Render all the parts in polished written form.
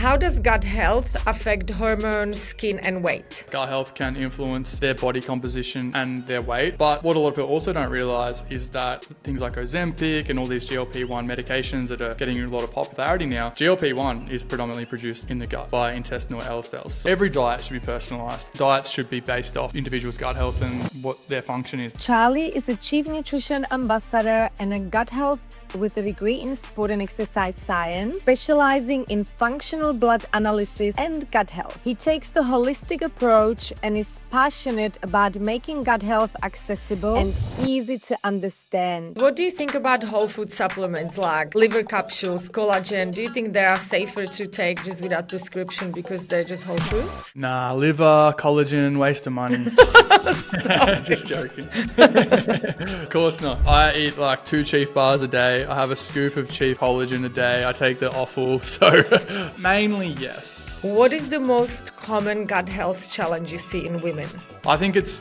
How does gut health affect hormones, skin and weight? Gut health can influence their body composition and their weight, but what a lot of people also don't realise is that things like Ozempic and all these GLP-1 medications that are getting a lot of popularity now, GLP-1 is predominantly produced in the gut by intestinal L cells. So every diet should be personalised. Diets should be based off individuals' gut health and what their function is. Charlie is a Chief Nutrition Ambassador and a gut health with a degree in sport and exercise science, specializing in functional blood analysis and gut health. He takes the holistic approach and is passionate about making gut health accessible and easy to understand. What do you think about whole food supplements like liver capsules, collagen? Do you think they are safer to take just without prescription because they're just whole foods? Nah, liver, collagen, waste of money. Just joking. Of course not. I eat like 2 Chief bars a day. I have a scoop of Chief collagen a day. I take the offal, so mainly yes. What is the most common gut health challenge you see in women? I think it's...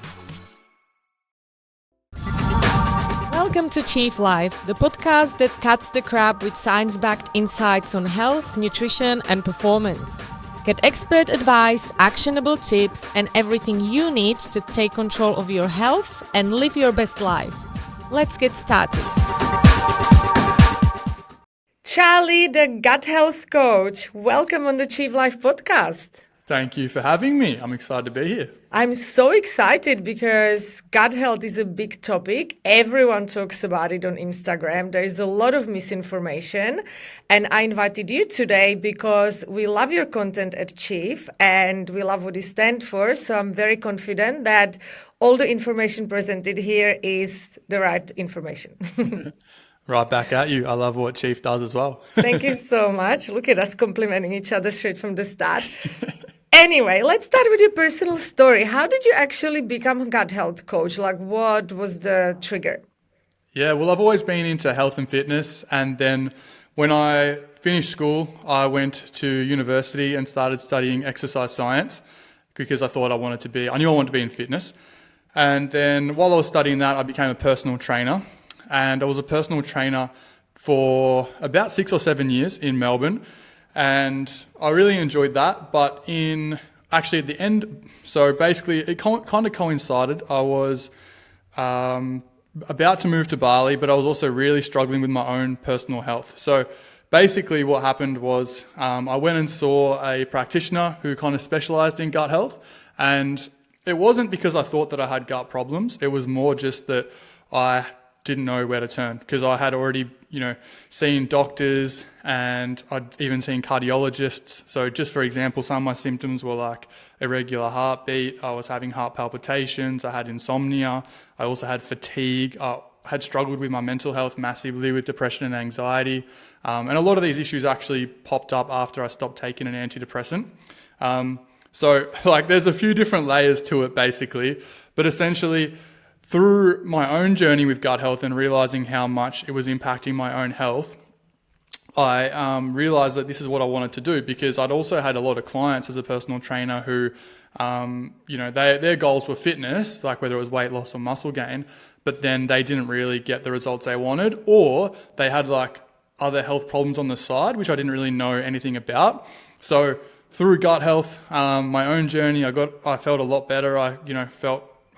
Welcome to Chief Life, the podcast that cuts the crap with science-backed insights on health, nutrition and performance. Get expert advice, actionable tips and everything you need to take control of your health and live your best life. Let's get started. Charlie, the gut health coach, welcome on the Chief Life podcast. Thank you for having me. I'm excited to be here. I'm so excited because gut health is a big topic. Everyone talks about it on Instagram. There is a lot of misinformation. And I invited you today because we love your content at Chief and we love what you stand for. So I'm very confident that all the information presented here is the right information. Right back at you. I love what Chief does as well. Thank you so much. Look at us complimenting each other straight from the start. Anyway, let's start with your personal story. How did you actually become a gut health coach? Like, what was the trigger? Yeah, well, I've always been into health and fitness. And then when I finished school, I went to university and started studying exercise science because I knew I wanted to be in fitness. And then while I was studying that, I became a personal trainer. And I was a personal trainer for about 6 or 7 years in Melbourne. And I really enjoyed that. But at the end, so basically it kind of coincided. I was about to move to Bali, but I was also really struggling with my own personal health. So basically what happened was I went and saw a practitioner who kind of specialized in gut health. And it wasn't because I thought that I had gut problems. It was more just that I didn't know where to turn because I had already, seen doctors and I'd even seen cardiologists. So just for example, some of my symptoms were like irregular heartbeat. I was having heart palpitations. I had insomnia. I also had fatigue. I had struggled with my mental health massively with depression and anxiety. And a lot of these issues actually popped up after I stopped taking an antidepressant. So there's a few different layers to it basically, but essentially through my own journey with gut health and realizing how much it was impacting my own health, I realized that this is what I wanted to do because I'd also had a lot of clients as a personal trainer who, their goals were fitness, like whether it was weight loss or muscle gain, but then they didn't really get the results they wanted, or they had like other health problems on the side, which I didn't really know anything about. So through gut health, my own journey, I felt a lot better.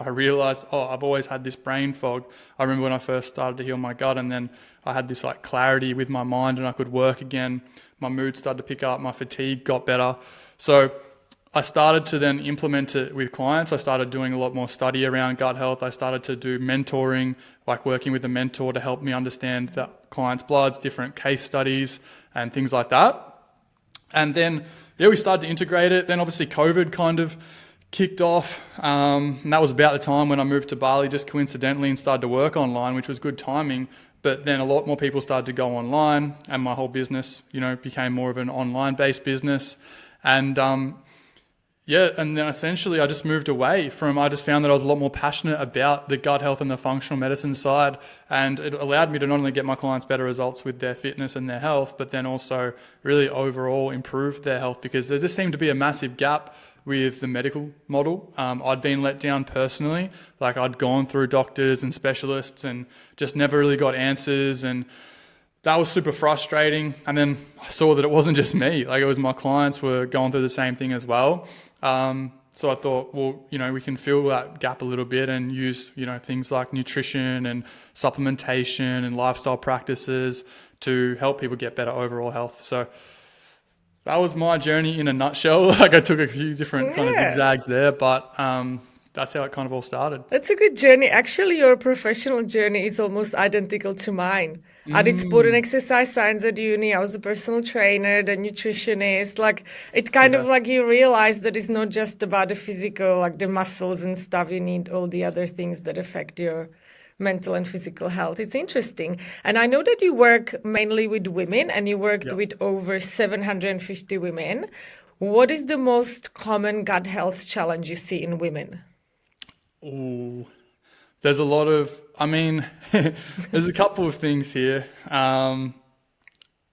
I realized, I've always had this brain fog. I remember when I first started to heal my gut and then I had this like clarity with my mind and I could work again. My mood started to pick up, my fatigue got better. So I started to then implement it with clients. I started doing a lot more study around gut health. I started to do mentoring, like working with a mentor to help me understand the clients' bloods, different case studies and things like that. And then, we started to integrate it. Then obviously COVID kind of kicked off, and that was about the time when I moved to Bali just coincidentally and started to work online, which was good timing. But then a lot more people started to go online and my whole business, became more of an online based business. And and then essentially I just moved away I just found that I was a lot more passionate about the gut health and the functional medicine side. And it allowed me to not only get my clients better results with their fitness and their health, but then also really overall improve their health because there just seemed to be a massive gap with the medical model. I'd been let down personally. Like I'd gone through doctors and specialists and just never really got answers. And that was super frustrating. And then I saw that it wasn't just me, like it was my clients were going through the same thing as well. So I thought, well, we can fill that gap a little bit and use, things like nutrition and supplementation and lifestyle practices to help people get better overall health. So that was my journey in a nutshell. Like I took a few different kind of zigzags there, but that's how it kind of all started. That's a good journey. Actually, your professional journey is almost identical to mine. I did sport and exercise science at uni. I was a personal trainer, the nutritionist. Like it kind of like you realize that it's not just about the physical, like the muscles and stuff. You need all the other things that affect your mental and physical health. It's interesting. And I know that you work mainly with women and you worked with over 750 women. What is the most common gut health challenge you see in women? Oh, there's a lot of, there's a couple of things here.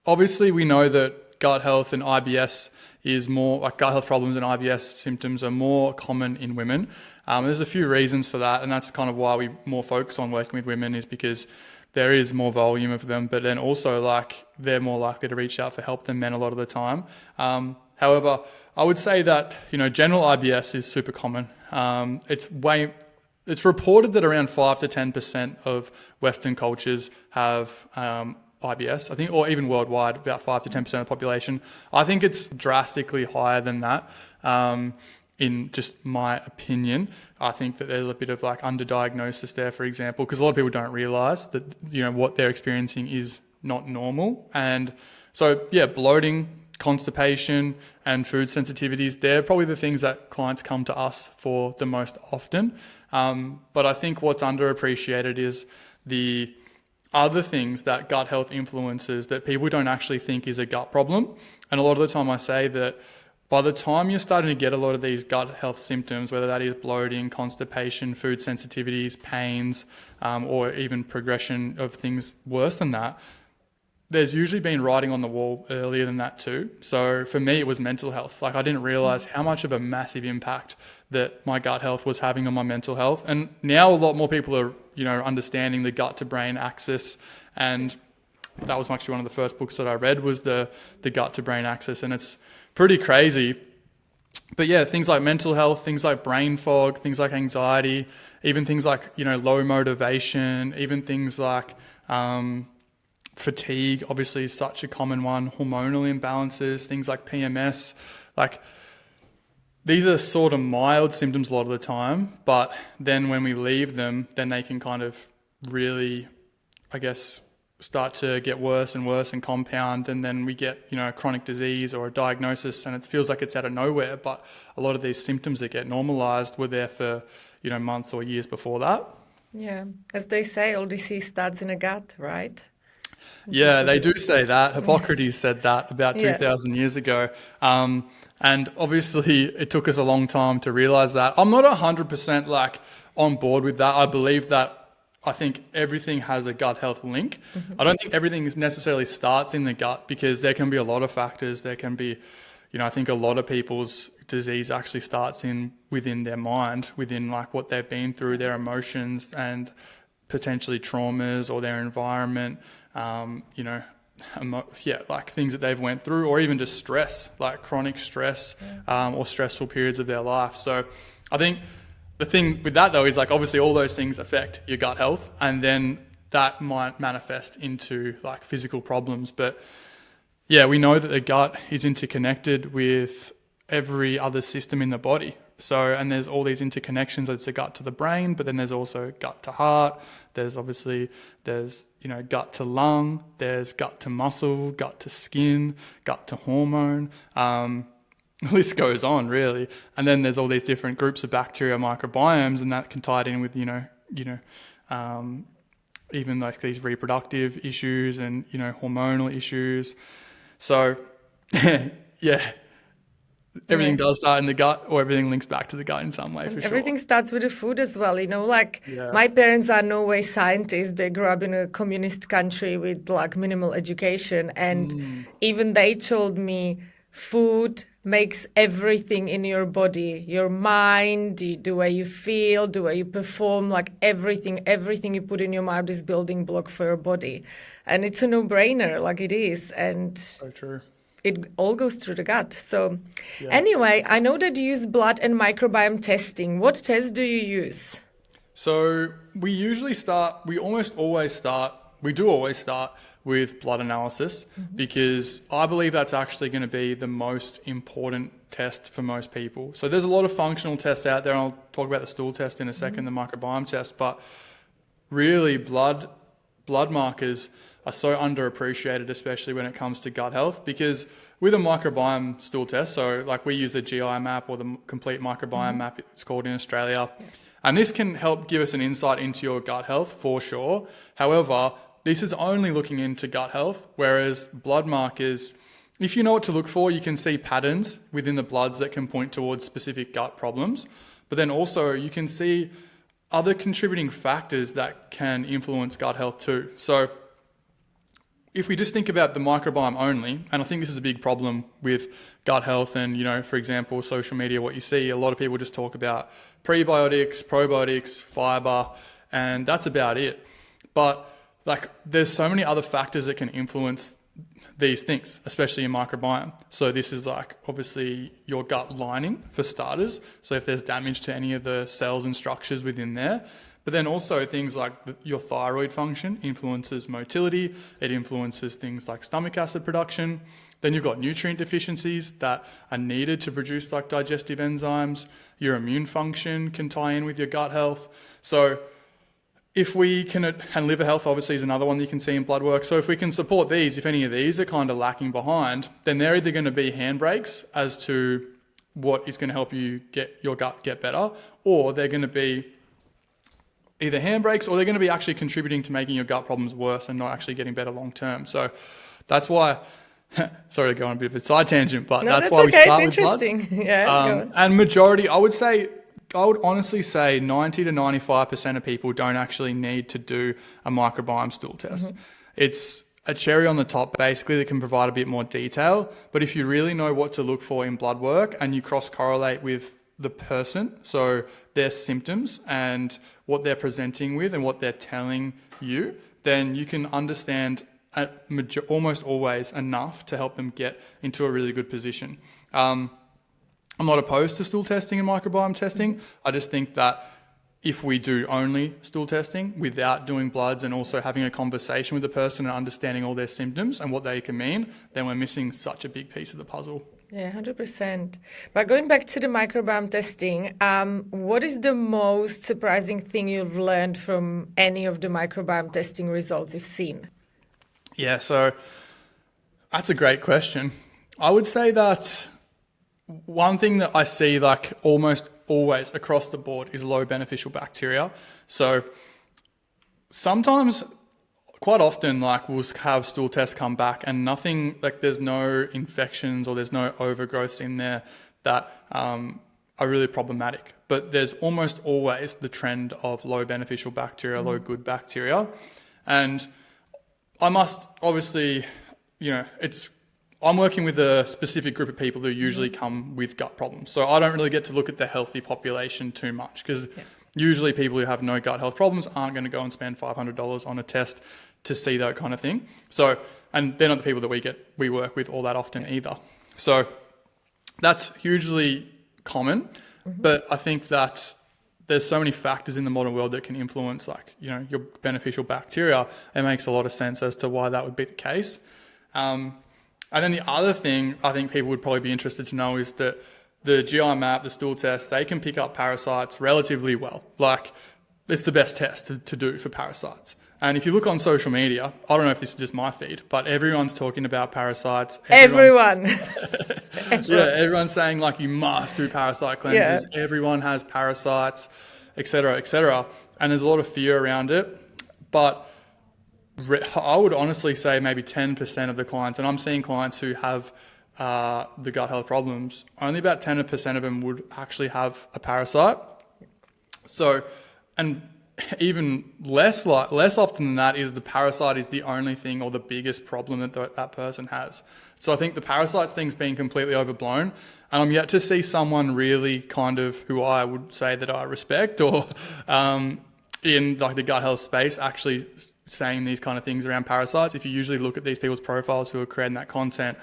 Obviously, we know that gut health and IBS is more, like gut health problems and IBS symptoms are more common in women. There's a few reasons for that, and that's kind of why we more focus on working with women is because there is more volume of them, but then also like they're more likely to reach out for help than men a lot of the time. However, I would say that, general IBS is super common. It's reported that around 5 to 10% of Western cultures have IBS, I think, or even worldwide, about 5 to 10% of the population. I think it's drastically higher than that. In just my opinion, I think that there's a bit of like underdiagnosis there, for example, because a lot of people don't realize that, what they're experiencing is not normal. And so, bloating, constipation and food sensitivities, they're probably the things that clients come to us for the most often. But I think what's underappreciated is the other things that gut health influences that people don't actually think is a gut problem. And a lot of the time I say that by the time you're starting to get a lot of these gut health symptoms, whether that is bloating, constipation, food sensitivities, pains, or even progression of things worse than that, there's usually been writing on the wall earlier than that too. So for me, it was mental health. Like I didn't realize how much of a massive impact that my gut health was having on my mental health. And now a lot more people are, understanding the gut to brain axis. And that was actually one of the first books that I read was the gut to brain axis. And it's pretty crazy. But things like mental health, things like brain fog, things like anxiety, even things like, low motivation, even things like, fatigue, obviously, is such a common one. Hormonal imbalances, things like PMS, like these are sort of mild symptoms a lot of the time, but then when we leave them, then they can kind of really, start to get worse and worse and compound, and then we get, a chronic disease or a diagnosis, and it feels like it's out of nowhere, but a lot of these symptoms that get normalized were there for, months or years before that. Yeah, as they say, all disease starts in a gut, right? Yeah, they do say that. Hippocrates said that about 2,000 years ago. And obviously it took us a long time to realize that. I'm not 100% like on board with that. I think everything has a gut health link. I don't think everything necessarily starts in the gut because there can be a lot of factors. There can be, I think a lot of people's disease actually starts within their mind, within like what they've been through, their emotions and potentially traumas or their environment. Like things that they've went through, or even just stress, like chronic stress, or stressful periods of their life. So I think the thing with that though is like obviously all those things affect your gut health, and then that might manifest into like physical problems. But we know that the gut is interconnected with every other system in the body. So, and there's all these interconnections. It's a gut to the brain, but then there's also gut to heart. There's gut to lung, there's gut to muscle, gut to skin, gut to hormone. The list goes on really. And then there's all these different groups of bacteria microbiomes, and that can tie it in with, even like these reproductive issues and, hormonal issues. So everything does start in the gut, or everything links back to the gut in some way, for sure. Everything starts with the food as well, my parents are no way scientists. They grew up in a communist country with like minimal education, and even they told me food makes everything in your body, your mind, the way you feel, the way you perform, like everything you put in your mouth is building block for your body. And it's a no-brainer, like it is. And So true. it all goes through the gut. So Yeah. anyway, I know that you use blood and microbiome testing. What test do you use? So we always start with blood analysis because I believe that's actually going to be the most important test for most people. So there's a lot of functional tests out there, and I'll talk about the stool test in a second, the microbiome test, but really blood markers are so underappreciated, especially when it comes to gut health, because with a microbiome stool test, so like we use the GI map or the complete microbiome map, it's called in Australia, and this can help give us an insight into your gut health for sure. However, this is only looking into gut health, whereas blood markers, if you know what to look for, you can see patterns within the bloods that can point towards specific gut problems, but then also you can see other contributing factors that can influence gut health too. So if we just think about the microbiome only, and I think this is a big problem with gut health and, for example, social media, what you see, a lot of people just talk about prebiotics, probiotics, fiber, and that's about it. But there's so many other factors that can influence these things, especially in microbiome. So this is obviously your gut lining for starters. So if there's damage to any of the cells and structures within there, but then also things like your thyroid function influences motility. It influences things like stomach acid production. Then you've got nutrient deficiencies that are needed to produce digestive enzymes. Your immune function can tie in with your gut health. So if we can, and liver health obviously is another one that you can see in blood work. So if we can support these, if any of these are kind of lacking behind, then they're either going to be handbrakes as to what is going to help you get your gut get better, or they're going to be either handbrakes or they're going to be actually contributing to making your gut problems worse and not actually getting better long term. So that's why, sorry to go on a bit of a side tangent, but that's why we start with bloods. Yeah, and majority, I would honestly say 90 to 95% of people don't actually need to do a microbiome stool test. It's a cherry on the top, basically, that can provide a bit more detail. But if you really know what to look for in blood work and you cross-correlate with the person, so their symptoms and what they're presenting with and what they're telling you, then you can understand almost always enough to help them get into a really good position. I'm not opposed to stool testing and microbiome testing. I just think that if we do only stool testing without doing bloods and also having a conversation with the person and understanding all their symptoms and what they can mean, then we're missing such a big piece of the puzzle. Yeah, 100%. But going back to the microbiome testing, what is the most surprising thing you've learned from any of the microbiome testing results you've seen? Yeah, so that's a great question. I would say that one thing that I see almost always across the board is low beneficial bacteria. So sometimes, quite often, we'll have stool tests come back and nothing, there's no infections or there's no overgrowths in there that are really problematic. But there's almost always the trend of low beneficial bacteria, low good bacteria. And I must obviously, I'm working with a specific group of people who usually come with gut problems. So I don't really get to look at the healthy population too much because usually people who have no gut health problems aren't going to go and spend $500 on a test to see that kind of thing. So, and they're not the people that we work with all that often either. So that's hugely common, but I think that there's so many factors in the modern world that can influence your beneficial bacteria. It makes a lot of sense as to why that would be the case. And then the other thing I think people would probably be interested to know is that the GI map, the stool test, they can pick up parasites relatively well. It's the best test to do for parasites. And if you look on social media, I don't know if this is just my feed, but everyone's talking about parasites. Everyone. Yeah, everyone's saying you must do parasite cleanses. Yeah. Everyone has parasites, et cetera, et cetera. And there's a lot of fear around it. But I would honestly say maybe 10% of the clients, and I'm seeing clients who have the gut health problems, only about 10% of them would actually have a parasite. So, and even less often than that is the parasite is the only thing or the biggest problem that that person has. So I think the parasites thing's been completely overblown. And I'm yet to see someone really kind of who I would say that I respect or in like the gut health space actually saying these kind of things around parasites. If you usually look at these people's profiles who are creating that content,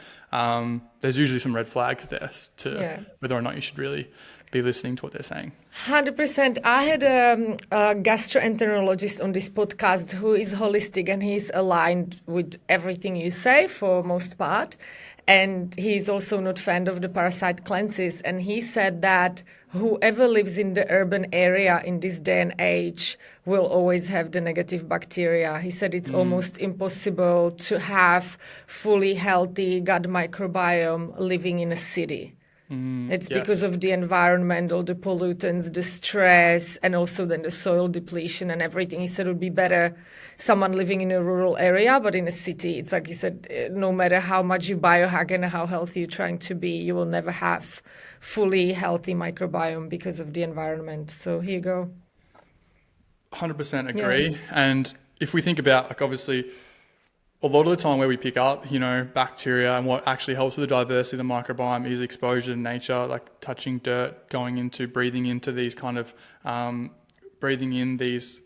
there's usually some red flags there to whether or not you should really be listening to what they're saying. 100%. I had a gastroenterologist on this podcast who is holistic and he's aligned with everything you say for most part. And he's also not fan of the parasite cleanses. And he said that whoever lives in the urban area in this day and age will always have the negative bacteria. He said it's almost impossible to have fully healthy gut microbiome living in a city. It's because of the environment, all the pollutants, the stress, and also then the soil depletion and everything. He said it would be better someone living in a rural area, but in a city, it's like he said, no matter how much you biohack and how healthy you're trying to be, you will never have fully healthy microbiome because of the environment. So here you go. 100% agree. Yeah. And if we think about, like, obviously, a lot of the time where we pick up, bacteria and what actually helps with the diversity of the microbiome is exposure to nature, like touching dirt, breathing into these kind of, breathing in these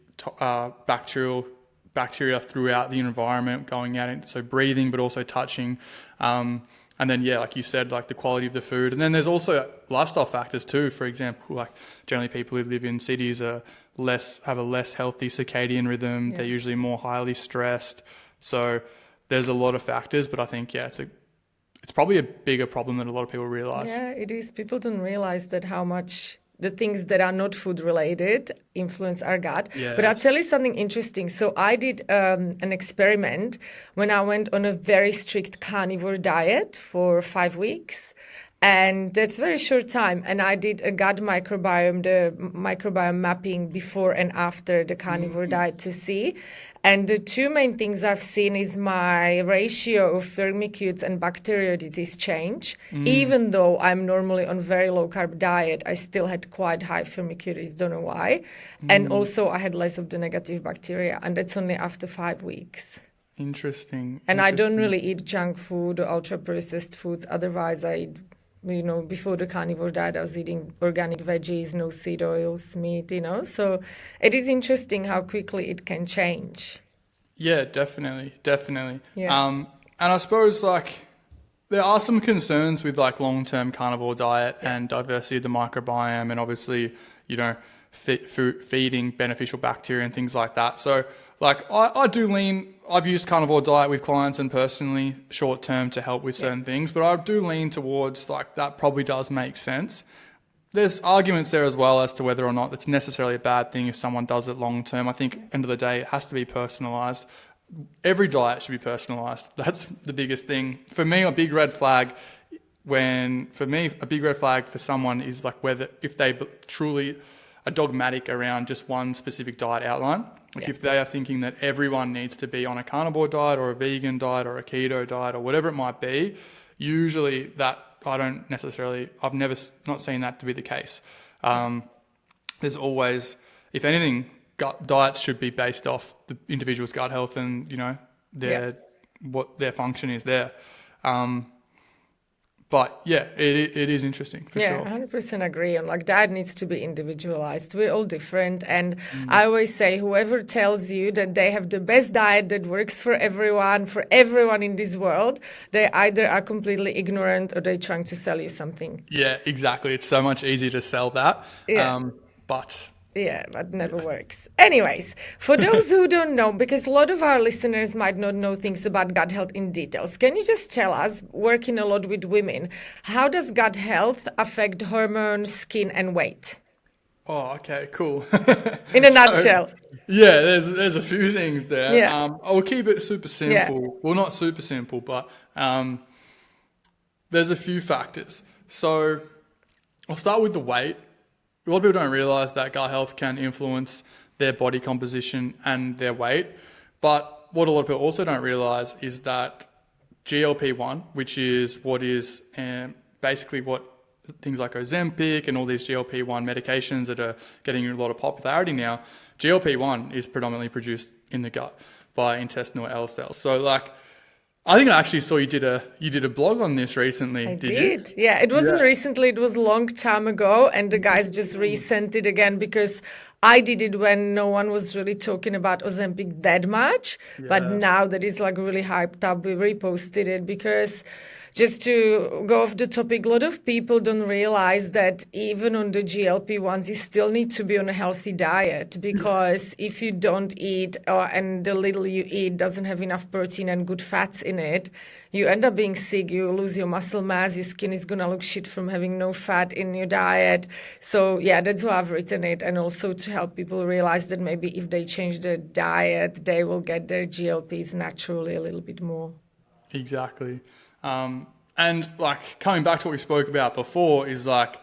bacteria throughout the environment, going out into, so breathing, but also touching. And then, like you said, like the quality of the food. And then there's also lifestyle factors too. For example, like generally people who live in cities have a less healthy circadian rhythm. Yeah. They're usually more highly stressed. So there's a lot of factors, but I think, it's probably a bigger problem than a lot of people realize. Yeah, it is. People don't realize that how much the things that are not food related influence our gut. Yes. But I'll tell you something interesting. So I did an experiment when I went on a very strict carnivore diet for 5 weeks. And that's a very short time. And I did a gut microbiome, the microbiome mapping before and after the carnivore diet to see. And the two main things I've seen is my ratio of firmicutes and bacteroidetes change. Even though I'm normally on very low carb diet, I still had quite high firmicutes, don't know why. And also I had less of the negative bacteria, and that's only after 5 weeks. Interesting. And I don't really eat junk food or ultra processed foods. Otherwise I eat, before the carnivore diet, I was eating organic veggies, no seed oils, meat, So it is interesting how quickly it can change. Yeah, definitely. Yeah. And I suppose, there are some concerns with, long-term carnivore diet and diversity of the microbiome and obviously, feeding beneficial bacteria and things like that. So, I do lean, I've used carnivore diet with clients and personally short term to help with certain things, but I do lean towards that probably does make sense. There's arguments there as well as to whether or not it's necessarily a bad thing if someone does it long term. I think end of the day, it has to be personalized. Every diet should be personalized. That's the biggest thing. For me, a big red flag for someone is if they truly are dogmatic around just one specific diet outline. If they are thinking that everyone needs to be on a carnivore diet or a vegan diet or a keto diet or whatever it might be, usually that I've never not seen that to be the case. There's always, if anything, diets should be based off the individual's gut health and, what their function is there. But it is interesting for sure. 100% agree on diet needs to be individualized. We're all different. And I always say whoever tells you that they have the best diet that works for everyone in this world, they either are completely ignorant or they're trying to sell you something. Yeah, exactly. It's so much easier to sell that. But never works. Anyways, for those who don't know, because a lot of our listeners might not know things about gut health in details, can you just tell us, working a lot with women, how does gut health affect hormones, skin, and weight? Oh, okay, cool. In a nutshell. There's a few things there. Yeah. I'll keep it super simple. Yeah. Well, not super simple, but there's a few factors. So I'll start with the weight. A lot of people don't realize that gut health can influence their body composition and their weight. But what a lot of people also don't realize is that GLP-1, which is what is basically what things like Ozempic and all these GLP-1 medications that are getting a lot of popularity now, GLP-1 is predominantly produced in the gut by intestinal L cells. So I think I actually saw you did a blog on this recently. I Did you? did. Yeah, it wasn't Yeah. recently, it was a long time ago, and the guys just resent it again because I did it when no one was really talking about Ozempic that much. But Yeah. now that it's like really hyped up, we reposted it because just to go off the topic, a lot of people don't realize that even on the GLP-1s, you still need to be on a healthy diet because if you don't eat and the little you eat doesn't have enough protein and good fats in it, you end up being sick, you lose your muscle mass, your skin is going to look shit from having no fat in your diet. So yeah, that's why I've written it. And also to help people realize that maybe if they change their diet, they will get their GLPs naturally a little bit more. Exactly. And like coming back to what we spoke about before is like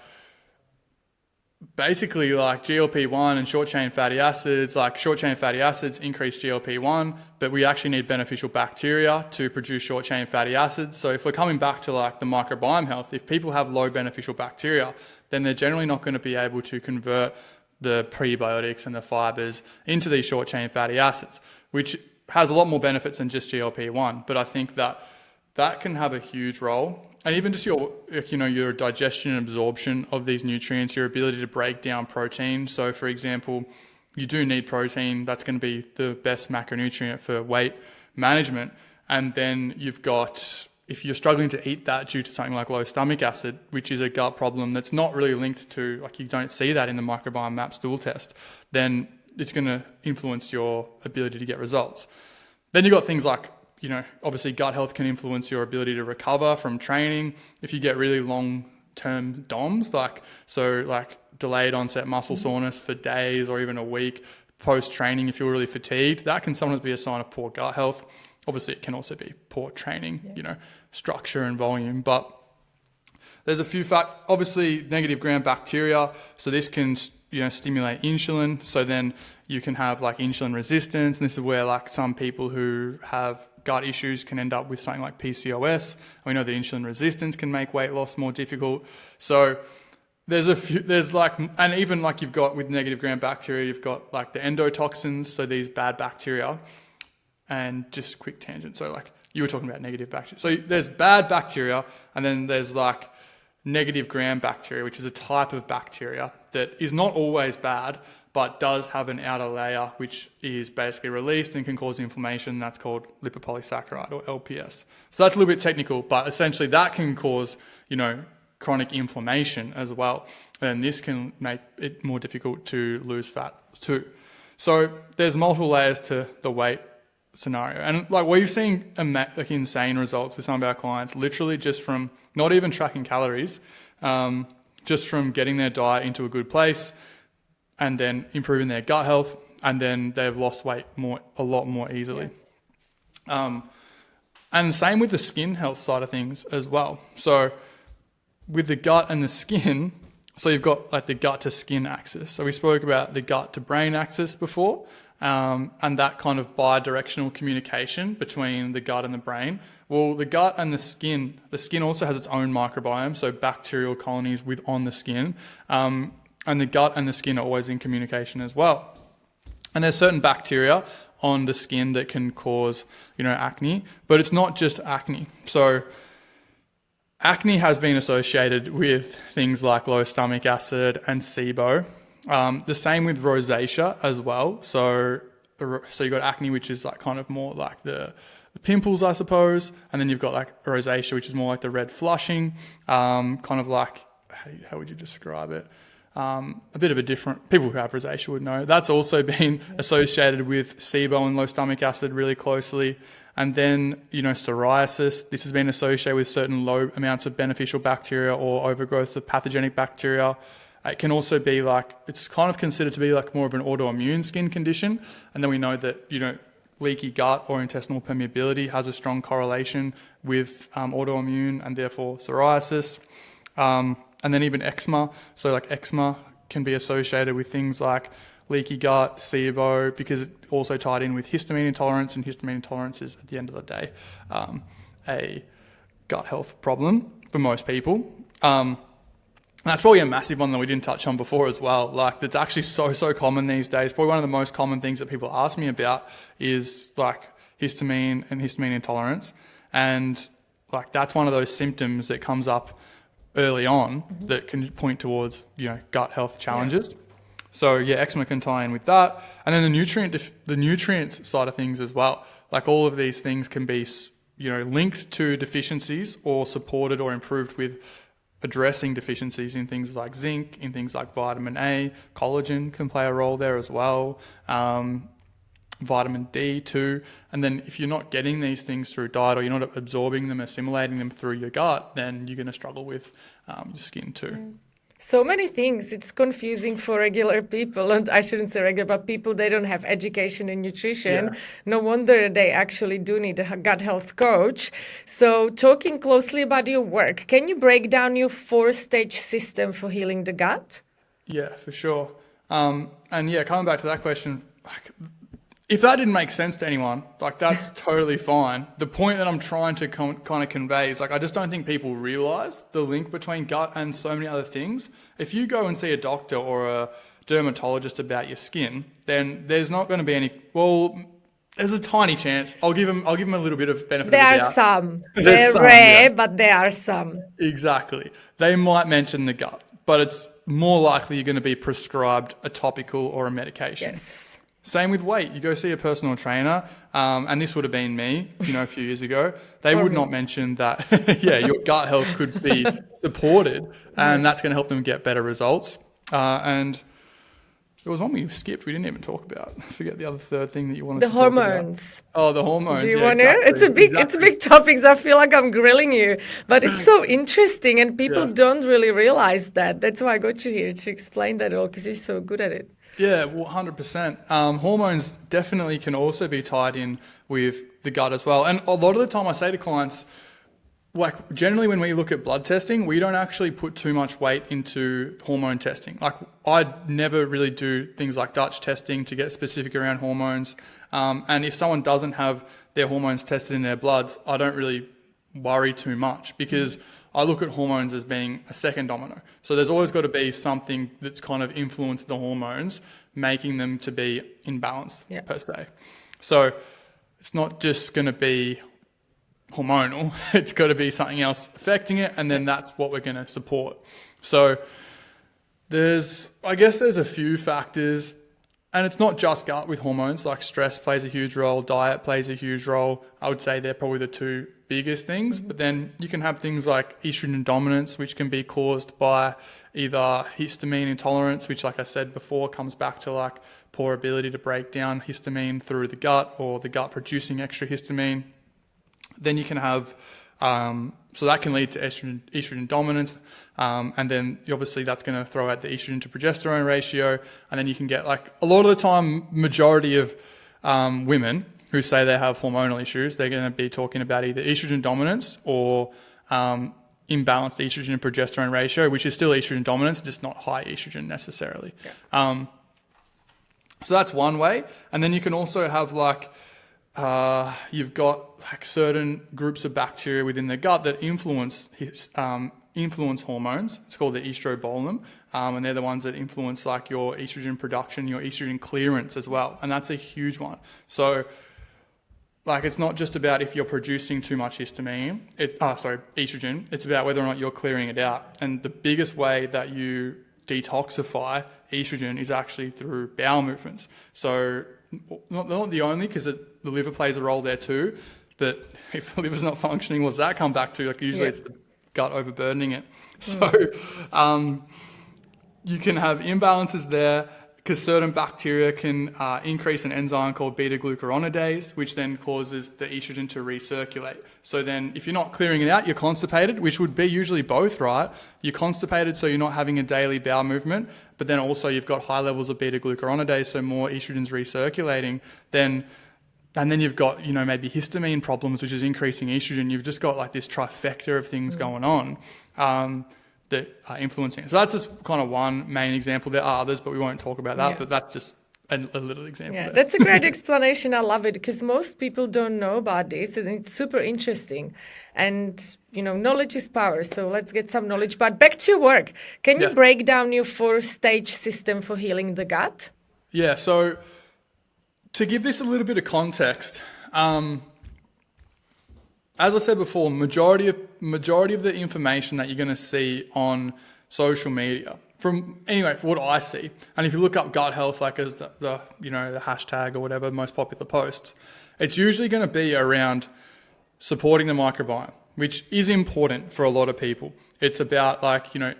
basically like GLP-1 and short chain fatty acids, like short chain fatty acids increase GLP-1, but we actually need beneficial bacteria to produce short chain fatty acids. So if we're coming back to like the microbiome health, if people have low beneficial bacteria, then they're generally not going to be able to convert the prebiotics and the fibers into these short chain fatty acids, which has a lot more benefits than just GLP-1. But I think that can have a huge role. And even just your digestion and absorption of these nutrients, your ability to break down protein. So for example, you do need protein. That's going to be the best macronutrient for weight management. And then you've got, if you're struggling to eat that due to something like low stomach acid, which is a gut problem that's not really linked to, like you don't see that in the microbiome map stool test, then it's going to influence your ability to get results. Then you've got things like, obviously gut health can influence your ability to recover from training. If you get really long-term DOMS, like delayed onset muscle soreness for days or even a week post-training, if you're really fatigued, that can sometimes be a sign of poor gut health. Obviously, it can also be poor training, structure and volume. But there's a few obviously negative gram bacteria. So this can, stimulate insulin. So then you can have like insulin resistance. And this is where like some people who have gut issues can end up with something like PCOS. We know that insulin resistance can make weight loss more difficult. So and even like you've got with negative gram bacteria, you've got like the endotoxins. So these bad bacteria. And just a quick tangent. So like you were talking about negative bacteria. So there's bad bacteria, and then there's like negative gram bacteria, which is a type of bacteria that is not always bad, but does have an outer layer, which is basically released and can cause inflammation. That's called lipopolysaccharide or LPS. So that's a little bit technical, but essentially that can cause, chronic inflammation as well. And this can make it more difficult to lose fat too. So there's multiple layers to the weight scenario. And like we've seen insane results with some of our clients, literally just from not even tracking calories, just from getting their diet into a good place and then improving their gut health, and then they've lost weight a lot more easily. Yeah. And same with the skin health side of things as well. So with the gut and the skin, so you've got like the gut to skin axis. So we spoke about the gut to brain axis before. And that kind of bi-directional communication between the gut and the brain. Well, the gut and the skin also has its own microbiome, so bacterial colonies on the skin. And the gut and the skin are always in communication as well. And there's certain bacteria on the skin that can cause, acne, but it's not just acne. So acne has been associated with things like low stomach acid and SIBO. The same with rosacea as well. So you got acne, which is like kind of more like the pimples, I suppose. And then you've got like rosacea, which is more like the red flushing, kind of like, how would you describe it? A bit of a different, people who have rosacea would know. That's also been associated with SIBO and low stomach acid really closely. And then, psoriasis, this has been associated with certain low amounts of beneficial bacteria or overgrowth of pathogenic bacteria. It can also be like, it's kind of considered to be like more of an autoimmune skin condition. And then we know that, leaky gut or intestinal permeability has a strong correlation with autoimmune and therefore psoriasis. And then even eczema. So like eczema can be associated with things like leaky gut, SIBO, because it's also tied in with histamine intolerance, and histamine intolerance is, at the end of the day, a gut health problem for most people. And that's probably a massive one that we didn't touch on before as well. Like that's actually so common these days. Probably one of the most common things that people ask me about is like histamine and histamine intolerance. And like that's one of those symptoms that comes up early on that can point towards, gut health challenges. So eczema can tie in with that. And then the nutrients side of things as well. Like all of these things can be, linked to deficiencies or supported or improved with addressing deficiencies in things like zinc, in things like vitamin A, collagen can play a role there as well. Vitamin D too. And then if you're not getting these things through diet or you're not absorbing them, assimilating them through your gut, then you're going to struggle with your skin too. So many things. It's confusing for regular people, and I shouldn't say regular, but people, they don't have education in nutrition. Yeah. No wonder they actually do need a gut health coach. So talking closely about your work, can you break down your 4-stage system for healing the gut? Yeah, for sure. Coming back to that question, if that didn't make sense to anyone, that's totally fine. The point that I'm trying to kind of convey is I just don't think people realize the link between gut and so many other things. If you go and see a doctor or a dermatologist about your skin, then there's not going to be there's a tiny chance. I'll give them a little bit of benefit of the doubt. There are some. They're rare, but there are some. Exactly. They might mention the gut, but it's more likely you're going to be prescribed a topical or a medication. Yes. Same with weight. You go see a personal trainer, and this would have been me, a few years ago. They would not mention that, your gut health could be supported, and that's going to help them get better results. And there was one we skipped. We didn't even talk about. I forget the other third thing that you wanted to talk about. The hormones. Oh, the hormones. Do you want to? Exactly. It's a big topic. I feel like I'm grilling you, but it's so interesting, and people don't really realize that. That's why I got you here to explain that all, because you're so good at it. Yeah, 100%. Hormones definitely can also be tied in with the gut as well. And a lot of the time I say to clients, generally when we look at blood testing, we don't actually put too much weight into hormone testing. I never really do things like Dutch testing to get specific around hormones. And if someone doesn't have their hormones tested in their bloods, I don't really worry too much, because I look at hormones as being a second domino. So there's always got to be something that's kind of influenced the hormones, making them to be in balance per se. So it's not just going to be hormonal. It's got to be something else affecting it, and then that's what we're going to support. So there's a few factors, and it's not just gut with hormones. Like stress plays a huge role, diet plays a huge role. I would say they're probably the two biggest things, but then you can have things like estrogen dominance, which can be caused by either histamine intolerance, which, like I said before, comes back to poor ability to break down histamine through the gut, or the gut producing extra histamine. Then you can have, so that can lead to estrogen dominance, and then obviously that's going to throw out the estrogen to progesterone ratio, and then you can get a lot of the time, majority of women who say they have hormonal issues, they're going to be talking about either estrogen dominance or imbalanced estrogen and progesterone ratio, which is still estrogen dominance, just not high estrogen necessarily. Yeah. So that's one way. And then you can also have you've got certain groups of bacteria within the gut that influence hormones. It's called the estrobolome, and they're the ones that influence your estrogen production, your estrogen clearance as well, and that's a huge one. So it's not just about if you're producing too much estrogen. It's about whether or not you're clearing it out. And the biggest way that you detoxify estrogen is actually through bowel movements. So not the only, because the liver plays a role there too. But if the liver's not functioning, what's that come back to? Usually it's the gut overburdening it. So you can have imbalances there, because certain bacteria can increase an enzyme called beta-glucuronidase, which then causes the estrogen to recirculate. So then if you're not clearing it out, you're constipated, which would be usually both, right? You're constipated, so you're not having a daily bowel movement, but then also you've got high levels of beta-glucuronidase, so more estrogen's recirculating. And then you've got, maybe histamine problems, which is increasing estrogen. You've just got this trifecta of things going on. That are influencing it. So that's just kind of one main example. There are others, but we won't talk about that. But that's just a little example. Yeah, that's a great explanation. I love it, because most people don't know about this, and it's super interesting. And, knowledge is power. So let's get some knowledge. But back to your work. Can you break down your 4-stage system for healing the gut? Yeah, so to give this a little bit of context, as I said before, majority of the information that you're going to see on social media, from what I see, and if you look up gut health, like as the hashtag or whatever, most popular posts, it's usually going to be around supporting the microbiome, which is important for a lot of people. It's about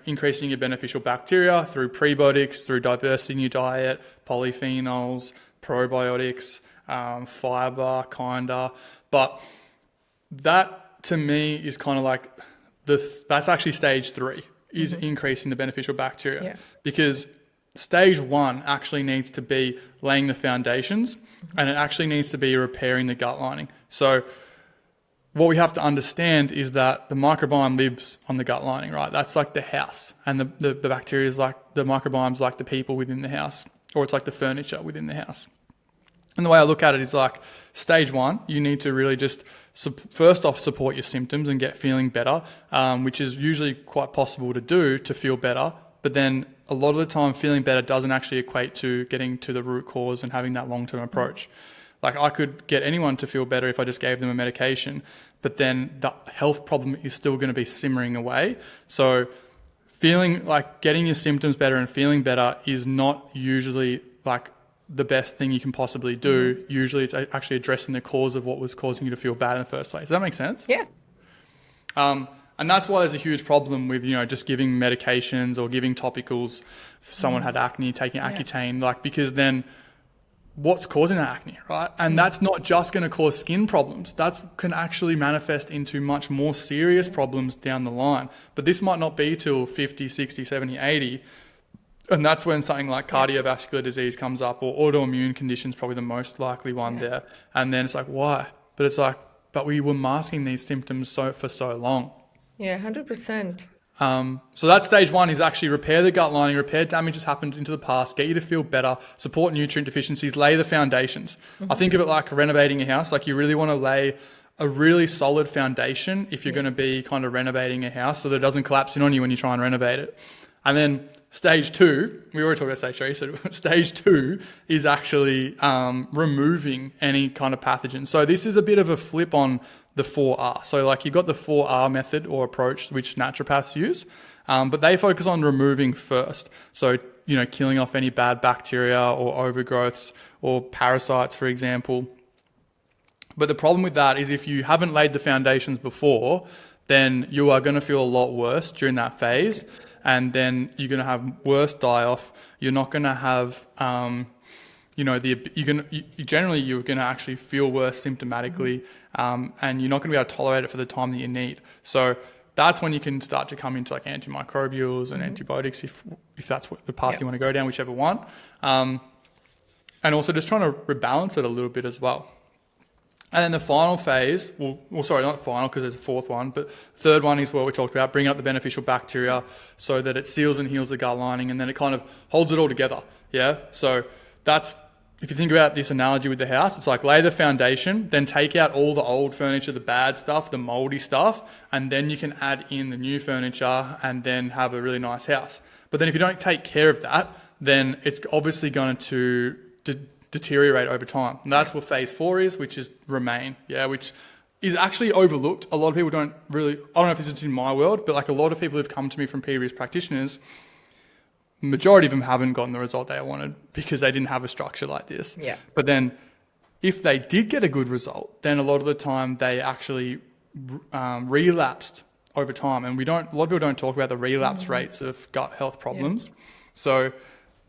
increasing your beneficial bacteria through prebiotics, through diversity in your diet, polyphenols, probiotics, fiber, but that to me is kind of like that's actually stage 3 is increasing the beneficial bacteria, because stage 1 actually needs to be laying the foundations, and it actually needs to be repairing the gut lining. So what we have to understand is that the microbiome lives on the gut lining, right? That's like the house, and the bacteria is like the microbiome's like the people within the house, or it's like the furniture within the house. And the way I look at it is like stage 1, you need to really just first off support your symptoms and get feeling better, which is usually quite possible to do to feel better. But then a lot of the time feeling better doesn't actually equate to getting to the root cause and having that long-term approach. Like I could get anyone to feel better if I just gave them a medication, but then the health problem is still going to be simmering away. So feeling like getting your symptoms better and feeling better is not usually like the best thing you can possibly do. Usually it's actually addressing the cause of what was causing you to feel bad in the first place. Does that make sense? Yeah. And that's why there's a huge problem with, just giving medications or giving topicals. If someone had acne, taking Accutane, because then what's causing that acne, right? And that's not just going to cause skin problems. That can actually manifest into much more serious problems down the line. But this might not be till 50, 60, 70, 80. And that's when something like cardiovascular disease comes up, or autoimmune conditions, probably the most likely one there. And then it's like, why? But it's like, but we were masking these symptoms for so long. Yeah, 100%. So that's stage 1 is actually repair the gut lining, repair damage that's happened into the past, get you to feel better, support nutrient deficiencies, lay the foundations. I think of it like renovating a house. Like you really want to lay a really solid foundation if you're going to be kind of renovating a house so that it doesn't collapse in on you when you try and renovate it. And then stage 2, we already talked about stage 3, so stage 2 is actually removing any kind of pathogen. So this is a bit of a flip on the 4R. So like you've got the 4R method or approach which naturopaths use, but they focus on removing first. So, killing off any bad bacteria or overgrowths or parasites, for example. But the problem with that is if you haven't laid the foundations before, then you are going to feel a lot worse during that phase. And then you're going to have worse die-off. You're not going to have, you're going to actually feel worse symptomatically, and you're not going to be able to tolerate it for the time that you need. So that's when you can start to come into like antimicrobials and antibiotics, if that's what the path you want to go down, whichever one. And also just trying to rebalance it a little bit as well. And then the final phase, sorry, not the final because there's a fourth one, but third one is what we talked about, bringing up the beneficial bacteria so that it seals and heals the gut lining, and then it kind of holds it all together. Yeah. So that's, if you think about this analogy with the house, it's like lay the foundation, then take out all the old furniture, the bad stuff, the moldy stuff, and then you can add in the new furniture and then have a really nice house. But then if you don't take care of that, then it's obviously going to deteriorate over time. And that's what phase 4 is, which is remain, which is actually overlooked. A lot of people don't really, I don't know if this is in my world, but like a lot of people who've come to me from previous practitioners, majority of them haven't gotten the result they wanted because they didn't have a structure like this. Yeah. But then if they did get a good result, then a lot of the time they actually relapsed over time. And a lot of people don't talk about the relapse rates of gut health problems. So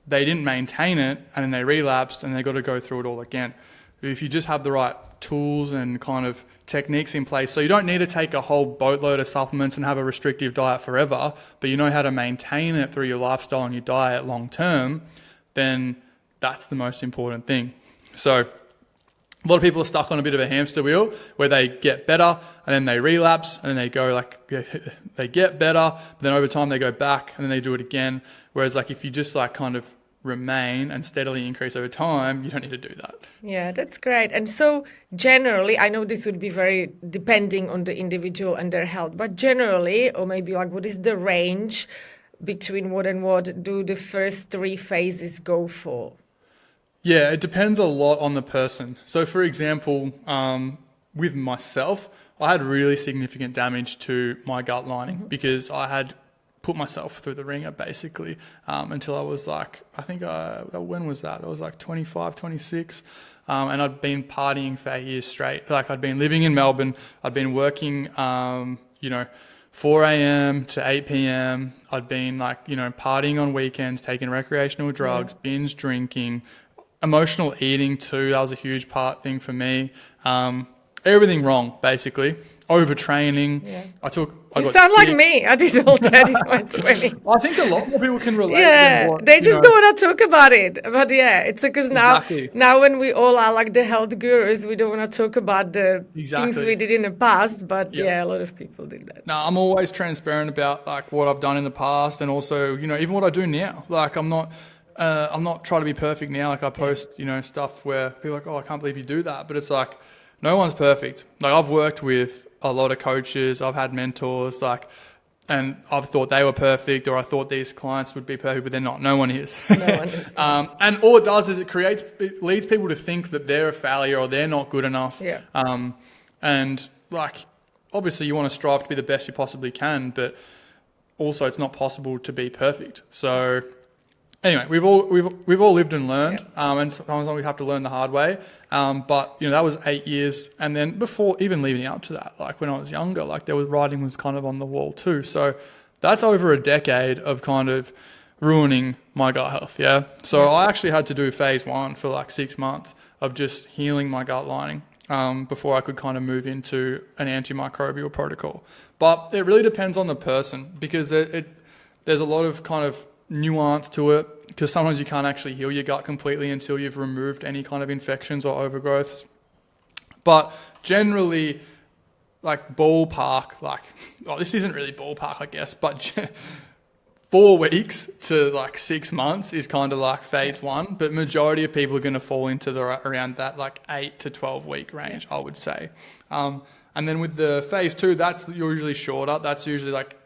they didn't maintain it and then they relapsed and they got to go through it all again. If you just have the right tools and kind of techniques in place, so you don't need to take a whole boatload of supplements and have a restrictive diet forever, but you know how to maintain it through your lifestyle and your diet long term, then that's the most important thing. So a lot of people are stuck on a bit of a hamster wheel where they get better and then they relapse and then they go they get better, but then over time they go back and then they do it again. Whereas like if you just like kind of remain and steadily increase over time, you don't need to do that. Yeah, that's great. And so generally, I know this would be very depending on the individual and their health, but generally, or maybe like what is the range between what and what do the first 3 phases go for? Yeah, it depends a lot on the person. So for example, with myself, I had really significant damage to my gut lining because I had put myself through the ringer basically until I was like, I think, when was that? That was like 25, 26. And I'd been partying for 8 years straight. Like I'd been living in Melbourne. I'd been working, 4 a.m. to 8 p.m. I'd been partying on weekends, taking recreational drugs, binge drinking, emotional eating too. That was a huge thing for me. Everything wrong, basically. Overtraining. Yeah. I You got sound sick. like me. I did all that in my 20s. I think a lot more people can relate. Yeah, than what, they just don't want to talk about it. But yeah, it's because Exactly. now when we all are like the health gurus, we don't want to talk about the things we did in the past. But yeah, a lot of people did that. No, I'm always transparent about like what I've done in the past, and also even what I do now. Like I'm not trying to be perfect now. Like I post stuff where people are like, oh, I can't believe you do that, but it's like no one's perfect. Like I've worked with a lot of coaches, I've had mentors, and I've thought they were perfect, or I thought these clients would be perfect, but they're not. No one is. No one is. And all it does is it leads people to think that they're a failure or they're not good enough. Yeah. And like, obviously you want to strive to be the best you possibly can, but also it's not possible to be perfect. So anyway, we've all lived and learned, and sometimes we have to learn the hard way. But that was 8 years, and then before even leading up to that, like when I was younger, like writing was kind of on the wall too. So that's over a decade of kind of ruining my gut health. Yeah. So I actually had to do phase 1 for like 6 months of just healing my gut lining before I could kind of move into an antimicrobial protocol. But it really depends on the person, because there's a lot of kind of nuance to it, because sometimes you can't actually heal your gut completely until you've removed any kind of infections or overgrowths. But generally, like ballpark, this isn't really ballpark, I guess, but 4 weeks to like 6 months is kind of like phase 1, but majority of people are going to fall into around that like 8 to 12 week range, I would say. And then with the phase 2, that's usually shorter. That's usually like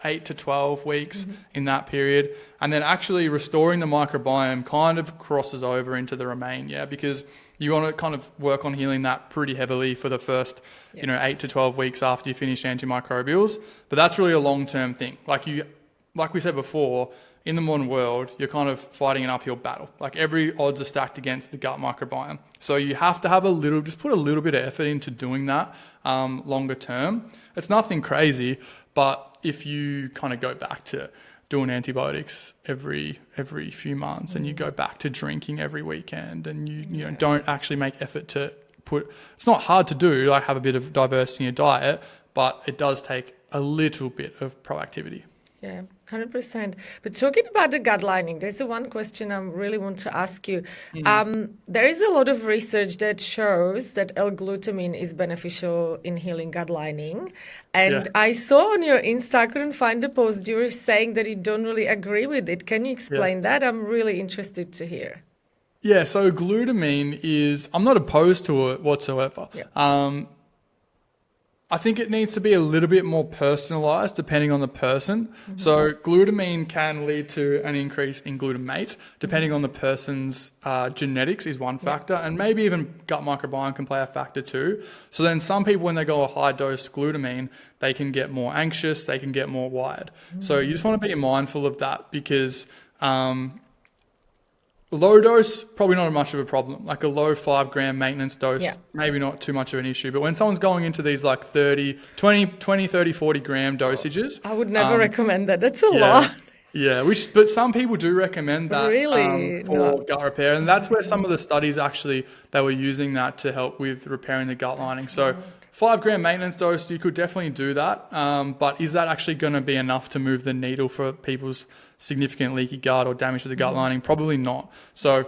8 to 12 weeks in that period. And then actually restoring the microbiome kind of crosses over into the remain, because you want to kind of work on healing that pretty heavily for the first, 8 to 12 weeks after you finish antimicrobials. But that's really a long-term thing. Like we said before, in the modern world, you're kind of fighting an uphill battle. Like every odds are stacked against the gut microbiome. So you have to have just put a little bit of effort into doing that longer term. It's nothing crazy, but if you kind of go back to doing antibiotics every few months, and you go back to drinking every weekend, and you don't actually make effort to it's not hard to do, like have a bit of diversity in your diet, but it does take a little bit of proactivity. Yeah, 100%. But talking about the gut lining, there's the one question I really want to ask you. There is a lot of research that shows that L-glutamine is beneficial in healing gut lining. And I saw on your Insta, I couldn't find the post, you were saying that you don't really agree with it. Can you explain that? I'm really interested to hear. Yeah, so glutamine I'm not opposed to it whatsoever. Yeah. I think it needs to be a little bit more personalized depending on the person. So glutamine can lead to an increase in glutamate depending on the person's genetics is one factor, and maybe even gut microbiome can play a factor too. So then some people, when they go a high dose glutamine, they can get more anxious, they can get more wired. So you just want to be mindful of that, because low dose, probably not much of a problem. Like a low 5 gram maintenance dose, maybe not too much of an issue. But when someone's going into these like 30, 30, 40 gram dosages. I would never recommend that. That's a lot. Yeah, but some people do recommend that for gut repair. And that's where some of the studies actually, they were using that to help with repairing the gut lining. So 5 gram maintenance dose, you could definitely do that. But is that actually going to be enough to move the needle for people's significant leaky gut or damage to the gut lining? Probably not. So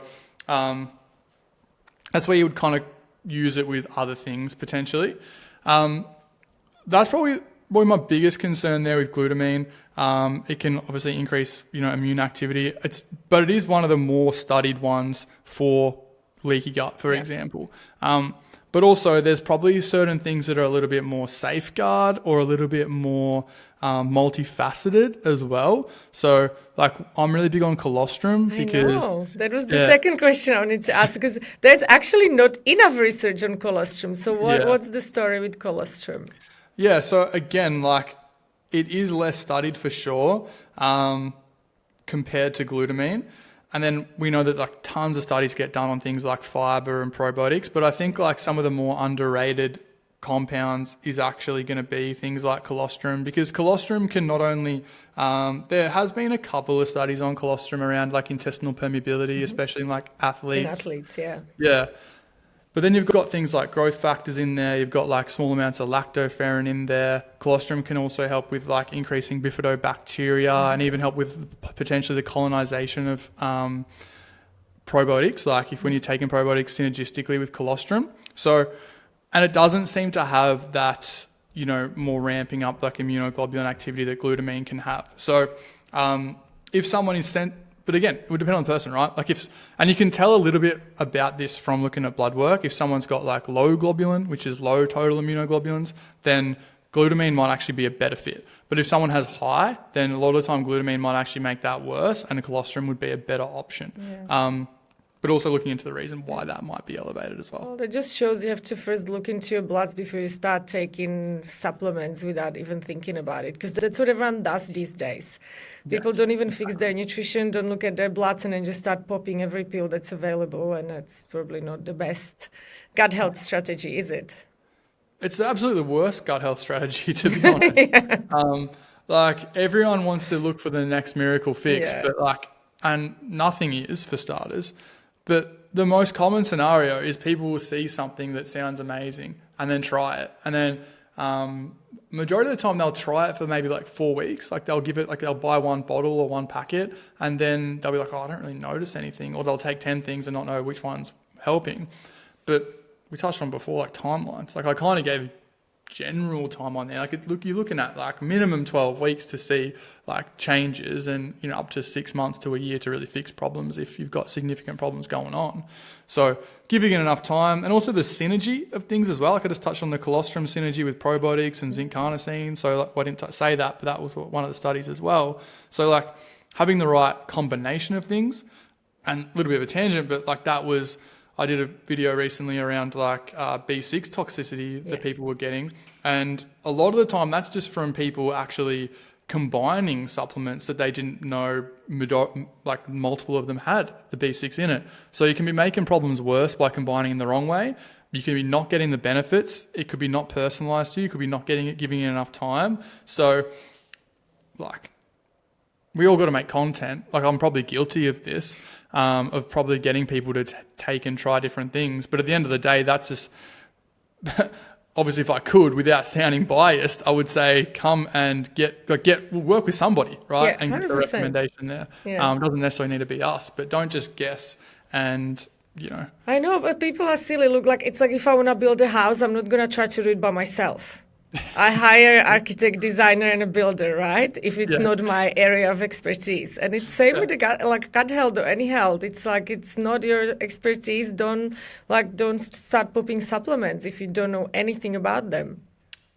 that's where you would kind of use it with other things potentially. That's probably my biggest concern there with glutamine. It can obviously increase, immune activity. But it is one of the more studied ones for leaky gut, for example. But But also there's probably certain things that are a little bit more safeguard or a little bit more multifaceted as well. So like I'm really big on colostrum because I know. That was the second question I wanted to ask, because there's actually not enough research on colostrum. So what's the story with colostrum? Yeah, so again, like it is less studied for sure compared to glutamine. And then we know that like tons of studies get done on things like fiber and probiotics, but I think like some of the more underrated compounds is actually going to be things like colostrum, because colostrum can not only, there has been a couple of studies on colostrum around like intestinal permeability, especially in like athletes. In athletes, yeah. Yeah. But then you've got things like growth factors in there. You've got like small amounts of lactoferrin in there. Colostrum can also help with like increasing bifidobacteria and even help with potentially the colonization of probiotics, like if when you're taking probiotics synergistically with colostrum. So, and it doesn't seem to have that, you know, more ramping up like immunoglobulin activity that glutamine can have. So if someone is sent, but again, it would depend on the person, right? Like and you can tell a little bit about this from looking at blood work. If someone's got like low globulin, which is low total immunoglobulins, then glutamine might actually be a better fit. But if someone has high, then a lot of the time glutamine might actually make that worse, and a colostrum would be a better option. Yeah. But also looking into the reason why that might be elevated as well. Well, it just shows you have to first look into your bloods before you start taking supplements without even thinking about it, because that's what everyone does these days. People don't even fix their nutrition, don't look at their bloods, and then just start popping every pill that's available, and that's probably not the best gut health strategy, is it? It's absolutely the worst gut health strategy, to be honest. Like everyone wants to look for the next miracle fix, but like, and nothing is for starters. But the most common scenario is people will see something that sounds amazing and then try it. And then majority of the time they'll try it for maybe like 4 weeks. Like they'll give it, like they'll buy one bottle or one packet, and then they'll be like, oh, I don't really notice anything. Or they'll take 10 things and not know which one's helping. But we touched on before, like timelines. Like I kind of gave general timeline there. Like you're looking at like minimum 12 weeks to see like changes, and you know, up to 6 months to a year to really fix problems if you've got significant problems going on. So giving it enough time, and also the synergy of things as well. Like I just touched on the colostrum synergy with probiotics and zinc carnosine. So like, well, I didn't say that, but that was one of the studies as well. So like having the right combination of things, and a little bit of a tangent, but like that was, I did a video recently around like B6 toxicity that people were getting. And a lot of the time that's just from people actually combining supplements that they didn't know like multiple of them had the B6 in it. So you can be making problems worse by combining in the wrong way. You could be not getting the benefits. It could be not personalized to you. You could be not giving it enough time. So like, we all got to make content. Like I'm probably guilty of this, of probably getting people to take and try different things. But at the end of the day, that's just, obviously if I could, without sounding biased, I would say come and work with somebody, right? Yeah, 100%. And get a recommendation there. Yeah. It doesn't necessarily need to be us, but don't just guess and, you know. I know, but people are silly. Look, like it's like if I want to build a house, I'm not going to try to do it by myself. I hire an architect, designer, and a builder, right? If it's not my area of expertise. And it's same with the gut health or any health. It's like it's not your expertise. Don't start popping supplements if you don't know anything about them.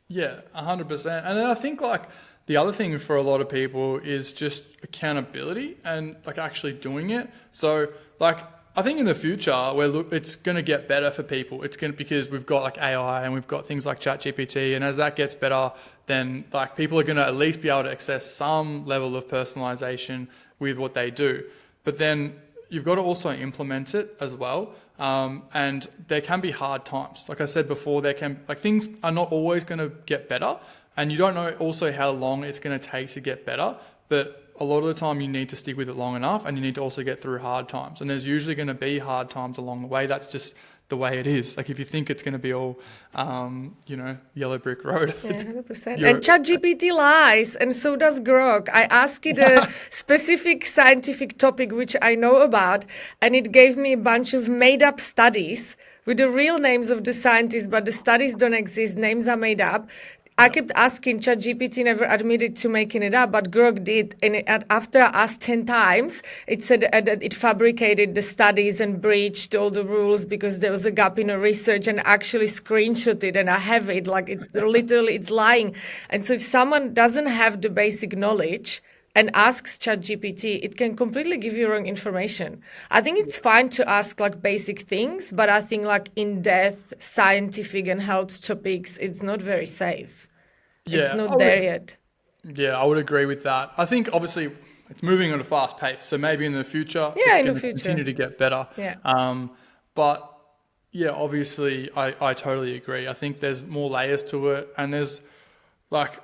Yeah, 100%. And then I think like the other thing for a lot of people is just accountability and like actually doing it. So like, I think in the future, it's going to get better for people. Because we've got like AI and we've got things like ChatGPT, and as that gets better, then like people are going to at least be able to access some level of personalization with what they do. But then you've got to also implement it as well. And there can be hard times. Like I said before, things are not always going to get better, and you don't know also how long it's going to take to get better. But a lot of the time you need to stick with it long enough, and you need to also get through hard times. And there's usually going to be hard times along the way. That's just the way it is. Like if you think it's going to be all, yellow brick road. Yeah, 100%. And ChatGPT lies, and so does Grok. I asked it a specific scientific topic which I know about, and it gave me a bunch of made-up studies with the real names of the scientists, but the studies don't exist. Names are made up. I kept asking ChatGPT, never admitted to making it up, but Grok did. And after I asked 10 times, it said that it fabricated the studies and breached all the rules because there was a gap in the research, and actually screenshot it, and I have it. Like, it's lying. And so if someone doesn't have the basic knowledge and asks ChatGPT, it can completely give you wrong information. I think it's fine to ask like basic things, but I think like in-depth scientific and health topics, it's not very safe. It's not there yet. Yeah, I would agree with that. I think obviously it's moving at a fast pace, so maybe in the future in the it's going to continue to get better. Yeah. But yeah, obviously I totally agree. I think there's more layers to it, and there's like,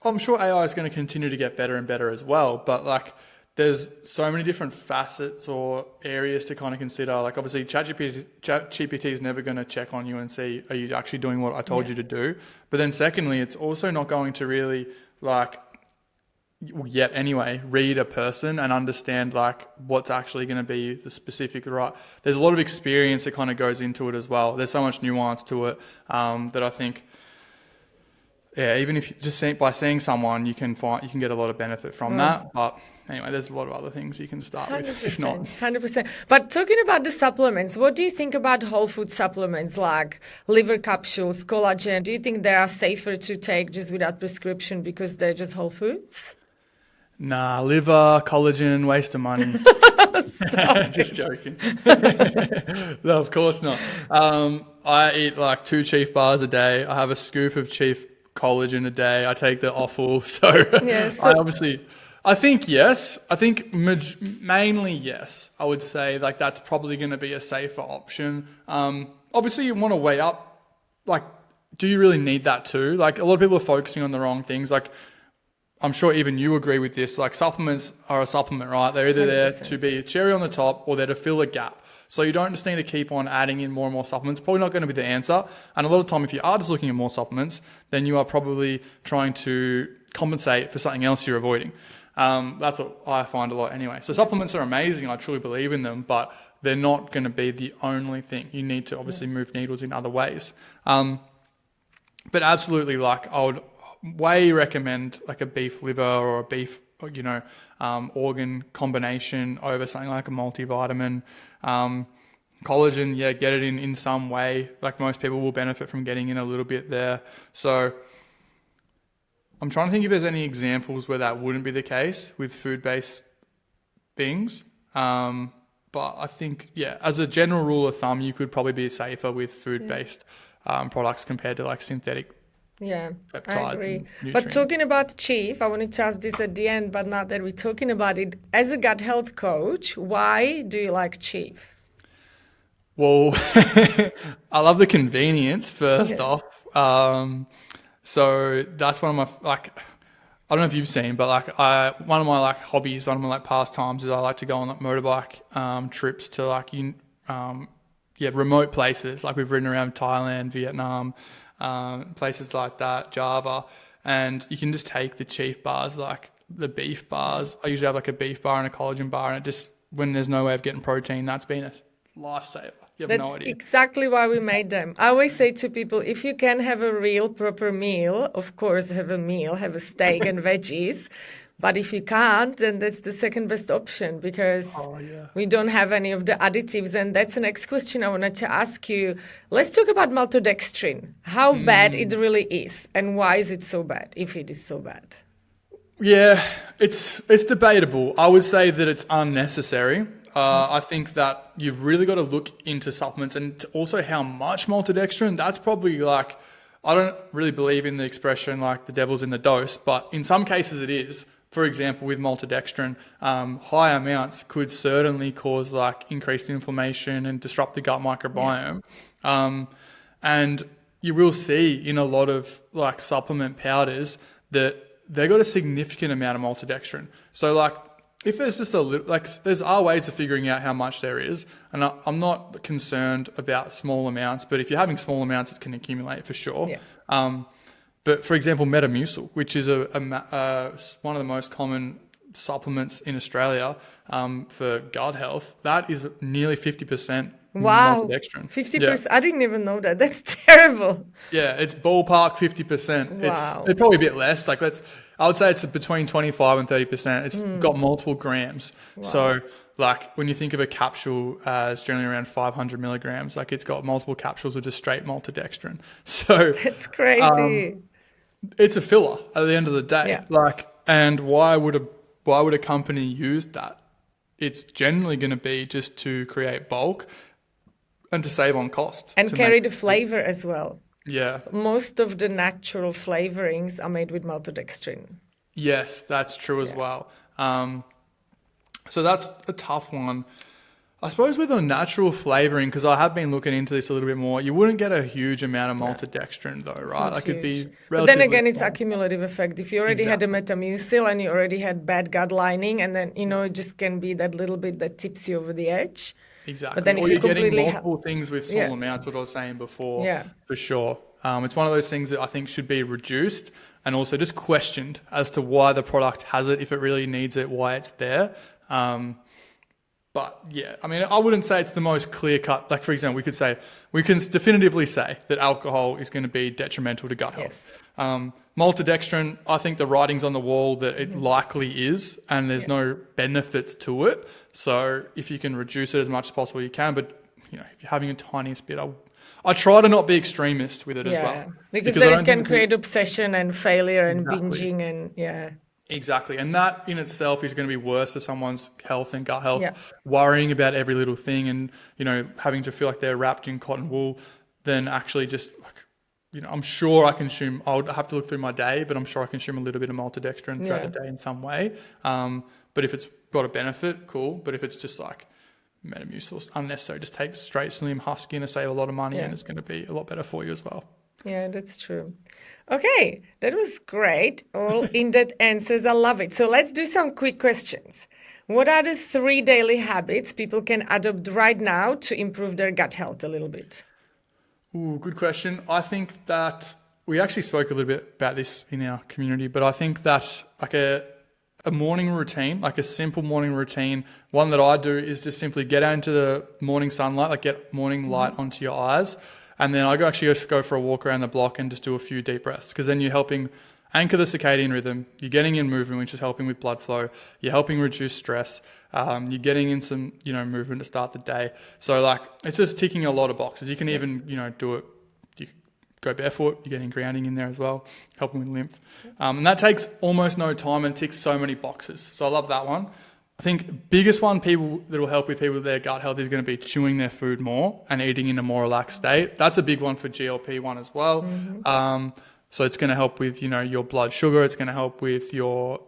I'm sure AI is going to continue to get better and better as well, but like there's so many different facets or areas to kind of consider. Like obviously ChatGPT is never going to check on you and see, are you actually doing what I told you to do? But then secondly, it's also not going to really like, yet anyway, read a person and understand like what's actually going to be the specific right. There's a lot of experience that kind of goes into it as well. There's so much nuance to it that I think, even if you just by seeing someone, you can get a lot of benefit from that. But anyway, there's a lot of other things you can start with, if not. 100%. But talking about the supplements, what do you think about whole food supplements like liver capsules, collagen? Do you think they are safer to take just without prescription because they're just whole foods? Nah, liver, collagen, waste of money. Just joking. No, of course not. I eat like 2 Chief bars a day. I have a scoop of Chief collagen a day. I take the offal. So, I think yes. I think mainly yes. I would say like that's probably going to be a safer option. Obviously you want to weigh up, like, do you really need that too? Like a lot of people are focusing on the wrong things. Like I'm sure even you agree with this, like supplements are a supplement, right? They're either 100%. There to be a cherry on the top or they're to fill a gap. So you don't just need to keep on adding in more and more supplements. Probably not going to be the answer. And a lot of the time, if you are just looking at more supplements, then you are probably trying to compensate for something else you're avoiding. That's what I find a lot anyway. So supplements are amazing. I truly believe in them, but they're not going to be the only thing. You need to obviously move needles in other ways. But absolutely, like I would way recommend like a beef liver or a beef, organ combination over something like a multivitamin. Collagen, get it in some way. Like most people will benefit from getting in a little bit there. So I'm trying to think if there's any examples where that wouldn't be the case with food-based things. But I think, as a general rule of thumb, you could probably be safer with food-based products compared to like synthetic. Yeah, I agree. But talking about Chief, I wanted to ask this at the end, but now that we're talking about it, as a gut health coach, why do you like Chief? Well, I love the convenience first off. So that's one of my, like, I don't know if you've seen, but like one of my like hobbies, one of my like pastimes is I like to go on like motorbike trips to like, remote places. Like we've ridden around Thailand, Vietnam, places like that, Java, and you can just take the Chief bars, like the beef bars. I usually have like a beef bar and a collagen bar, and it just, when there's no way of getting protein, that's been a lifesaver. You have no idea. That's exactly why we made them. I always say to people, if you can have a real proper meal, of course have a steak and veggies. But if you can't, then that's the second best option because we don't have any of the additives. And that's the next question I wanted to ask you. Let's talk about maltodextrin, how bad it really is and why is it so bad, if it is so bad? Yeah, it's debatable. I would say that it's unnecessary. I think that you've really got to look into supplements and also how much maltodextrin. That's probably like, I don't really believe in the expression like the devil's in the dose, but in some cases it is. For example, with maltodextrin, high amounts could certainly cause like increased inflammation and disrupt the gut microbiome. And you will see in a lot of like supplement powders that they got a significant amount of maltodextrin. So like if there's just a little, like there's are ways of figuring out how much there is. And I'm not concerned about small amounts, but if you're having small amounts, it can accumulate for sure. But for example, Metamucil, which is one of the most common supplements in Australia for gut health, that is nearly 50% Wow, maltodextrin. 50%. I didn't even know that. That's terrible. Yeah, it's ballpark 50%. It's Wow. probably a bit less. I would say it's between 25 and 30%. It's got multiple grams. So like when you think of a capsule as generally around 500 milligrams, like it's got multiple capsules of just straight maltodextrin. So That's crazy. it's a filler at the end of the day. Yeah. Like, and why would a company use that? It's generally going to be just to create bulk and to save on costs. And to carry make- the flavor as well. Yeah. Most of the natural flavorings are made with maltodextrin. Yes, that's true as well. So that's a tough one. I suppose with a natural flavoring, because I have been looking into this a little bit more, you wouldn't get a huge amount of maltodextrin though, right? That could be Huge. relatively But then again, it's small. a cumulative effect. If you already had a Metamucil and you already had bad gut lining, and then, it just can be that little bit that tips you over the edge. Exactly. But then if or you you're getting completely multiple things with small amounts, what I was saying before, Yeah. for sure. It's one of those things that I think should be reduced and also just questioned as to why the product has it, if it really needs it, why it's there. But yeah, I mean, I wouldn't say it's the most clear cut. Like, for example, we can definitively say that alcohol is going to be detrimental to gut health. Yes. Maltodextrin, I think the writing's on the wall that it likely is, and there's no benefits to it. So if you can reduce it as much as possible, you can. But if you're having a tiniest bit, I try to not be extremist with it as well. Because I then don't it can think create obsession and failure and Exactly. binging and Exactly. And that in itself is going to be worse for someone's health and gut health, Yeah. worrying about every little thing and, having to feel like they're wrapped in cotton wool than actually just, I'm sure I consume, I would have to look through my day, but I'm sure I consume a little bit of maltodextrin throughout the day in some way. But if it's got a benefit, cool. But if it's just like Metamucil, unnecessary, just take straight Slim Husky and save a lot of money and it's going to be a lot better for you as well. Yeah, that's true. Okay, that was great. All in-depth answers. I love it. So let's do some quick questions. What are the 3 daily habits people can adopt right now to improve their gut health a little bit? Ooh, good question. I think that we actually spoke a little bit about this in our community, but I think that like a morning routine, like a simple morning routine, one that I do is just simply get out into the morning sunlight, like get morning light onto your eyes. And then I just go for a walk around the block and just do a few deep breaths, because then you're helping anchor the circadian rhythm. You're getting in movement, which is helping with blood flow. You're helping reduce stress. You're getting in some, movement to start the day. So like, it's just ticking a lot of boxes. You can even, do it. You go barefoot. You're getting grounding in there as well, helping with lymph. And that takes almost no time and ticks so many boxes. So I love that one. I think biggest one that will help with people with their gut health is going to be chewing their food more and eating in a more relaxed state. That's a big one for GLP-1 as well. So it's going to help with, your blood sugar. It's going to help with your,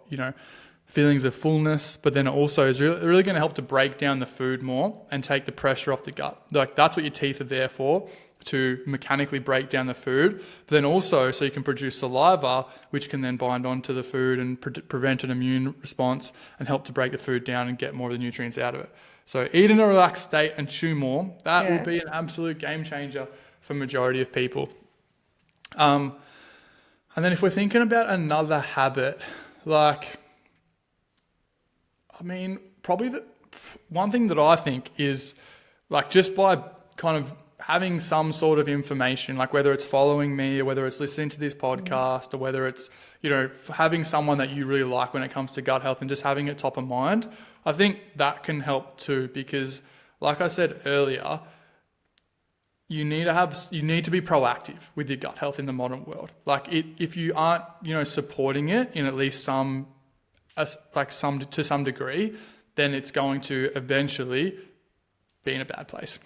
feelings of fullness. But then it also is really going to help to break down the food more and take the pressure off the gut. Like that's what your teeth are there for, to mechanically break down the food. But then also so you can produce saliva, which can then bind onto the food and prevent an immune response and help to break the food down and get more of the nutrients out of it. So eat in a relaxed state and chew more. That will be an absolute game changer for majority of people. And then if we're thinking about another habit, probably the one thing that I think is just by kind of having some sort of information, like whether it's following me or whether it's listening to this podcast or whether it's, having someone that you really like when it comes to gut health and just having it top of mind, I think that can help too, because like I said earlier, you need to be proactive with your gut health in the modern world. If you aren't, supporting it in at least to some degree, then it's going to eventually be in a bad place.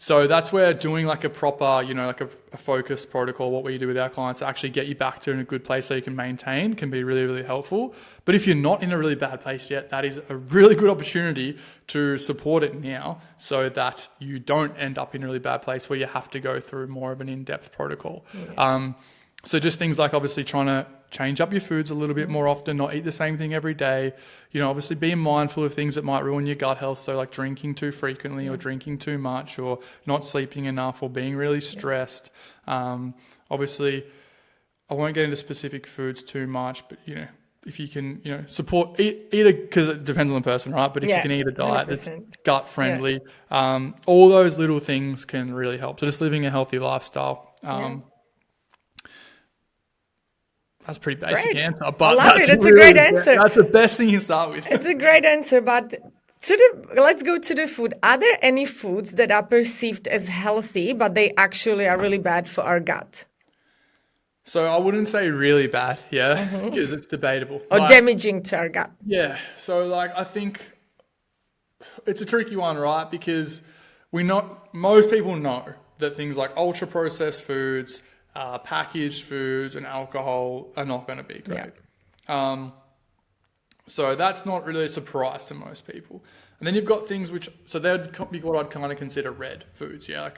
So that's where doing a proper, a focused protocol, what we do with our clients to actually get you back to in a good place so you can maintain, can be really, really helpful. But if you're not in a really bad place yet, that is a really good opportunity to support it now so that you don't end up in a really bad place where you have to go through more of an in-depth protocol. So just things like obviously trying to change up your foods a little bit more often, not eat the same thing every day. Obviously being mindful of things that might ruin your gut health. So like drinking too frequently or drinking too much or not sleeping enough or being really stressed. Obviously, I won't get into specific foods too much, but if you can, support, eat it, because it depends on the person, right? But if you can eat a diet that's 100%. gut friendly, all those little things can really help. So just living a healthy lifestyle. That's a pretty basic Great. answer, I but love it. that's It's a great answer. That's the best thing you start with. It's a great answer, but let's go to the food. Are there any foods that are perceived as healthy, but they actually are really bad for our gut? So I wouldn't say really bad, because it's debatable. Or damaging to our gut? Yeah. So I think it's a tricky one, right? Because most people know that things like ultra processed foods, packaged foods, and alcohol are not going to be great. So that's not really a surprise to most people. And then you've got things they'd be what I'd kind of consider red foods. Yeah,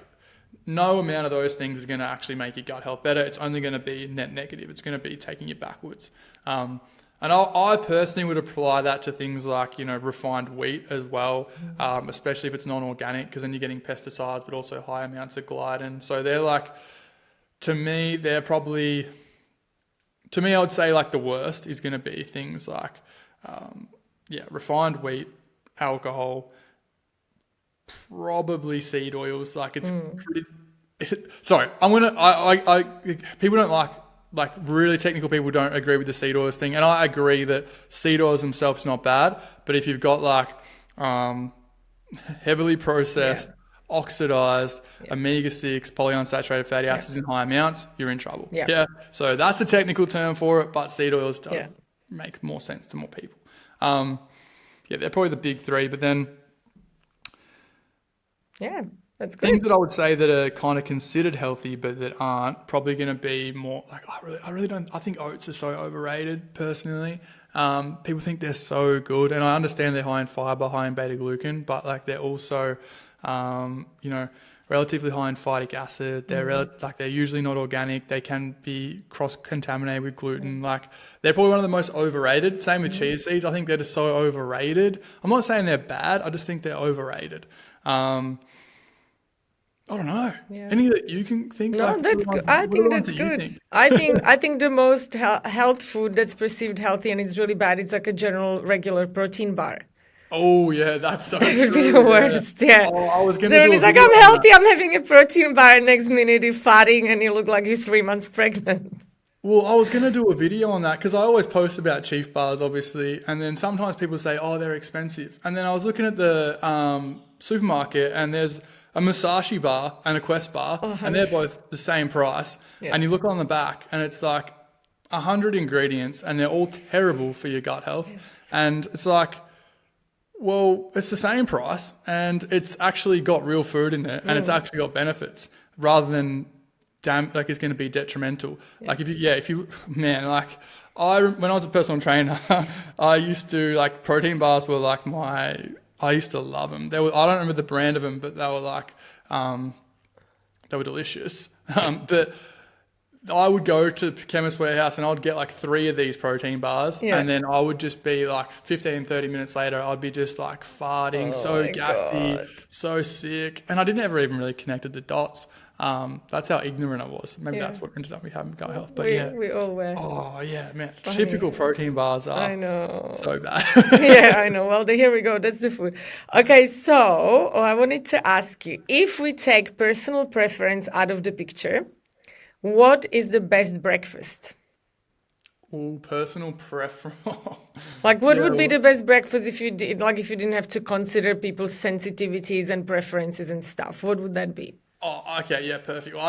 no amount of those things is going to actually make your gut health better. It's only going to be net negative. It's going to be taking you backwards. And I personally would apply that to things like, refined wheat as well, especially if it's non-organic, because then you're getting pesticides, but also high amounts of gliadin. So they're to me, I would say the worst is going to be things like, refined wheat, alcohol, probably seed oils. It's pretty. Sorry, people don't really technical people don't agree with the seed oils thing, and I agree that seed oils themselves is not bad, but if you've got heavily processed, oxidized, omega-6, polyunsaturated fatty acids in high amounts, you're in trouble. Yeah. So that's the technical term for it, but seed oils does make more sense to more people. They're probably the big three, but then that's good. Things that I would say that are kind of considered healthy, but that aren't, probably going to be more I really don't. I think oats are so overrated personally. People think they're so good, and I understand they're high in fiber, high in beta glucan, but they're also, relatively high in phytic acid. They're they're usually not organic. They can be cross-contaminated with gluten. They're probably one of the most overrated. Same with chia seeds. I think they're just so overrated. I'm not saying they're bad. I just think they're overrated. I don't know. Any that you can think? No, that's good. I think that's good. I think the most health food that's perceived healthy and it's really bad, it's a general regular protein bar. Oh yeah, that's so That would true. be the worst. Yeah. Oh, I was gonna So do a it's video I'm on healthy, I'm having a protein bar. Next minute you're farting and you look like you're 3 months pregnant. Well, I was going to do a video on that because I always post about Chief bars, obviously, and then sometimes people say, "Oh, they're expensive," and then I was looking at the supermarket and there's a Musashi bar and a Quest bar, and they're both the same price. And you look on the back, and it's 100 ingredients, and they're all terrible for your gut health. And it's well, it's the same price, and it's actually got real food in it, and it's actually got benefits rather than it's going to be detrimental. When I was a personal trainer, I used to protein bars were I used to love them. I don't remember the brand of them, but they were they were delicious. But I would go to Chemist Warehouse and I'd get 3 of these protein bars, and then I would just be 15, 30 minutes later, I'd be just farting, so gassy, so sick. And I didn't ever even really connected the dots. That's how ignorant I was. Maybe that's what ended up me having gut health. But we all were. Oh yeah, man. Typical protein bars are. I know. So bad. Yeah, I know. Well, here we go. That's the food. Okay, so I wanted to ask you, if we take personal preference out of the picture, what is the best breakfast? Oh, personal preference. What would be the best breakfast if you didn't have to consider people's sensitivities and preferences and stuff? What would that be? Oh, okay, yeah, perfect. Well,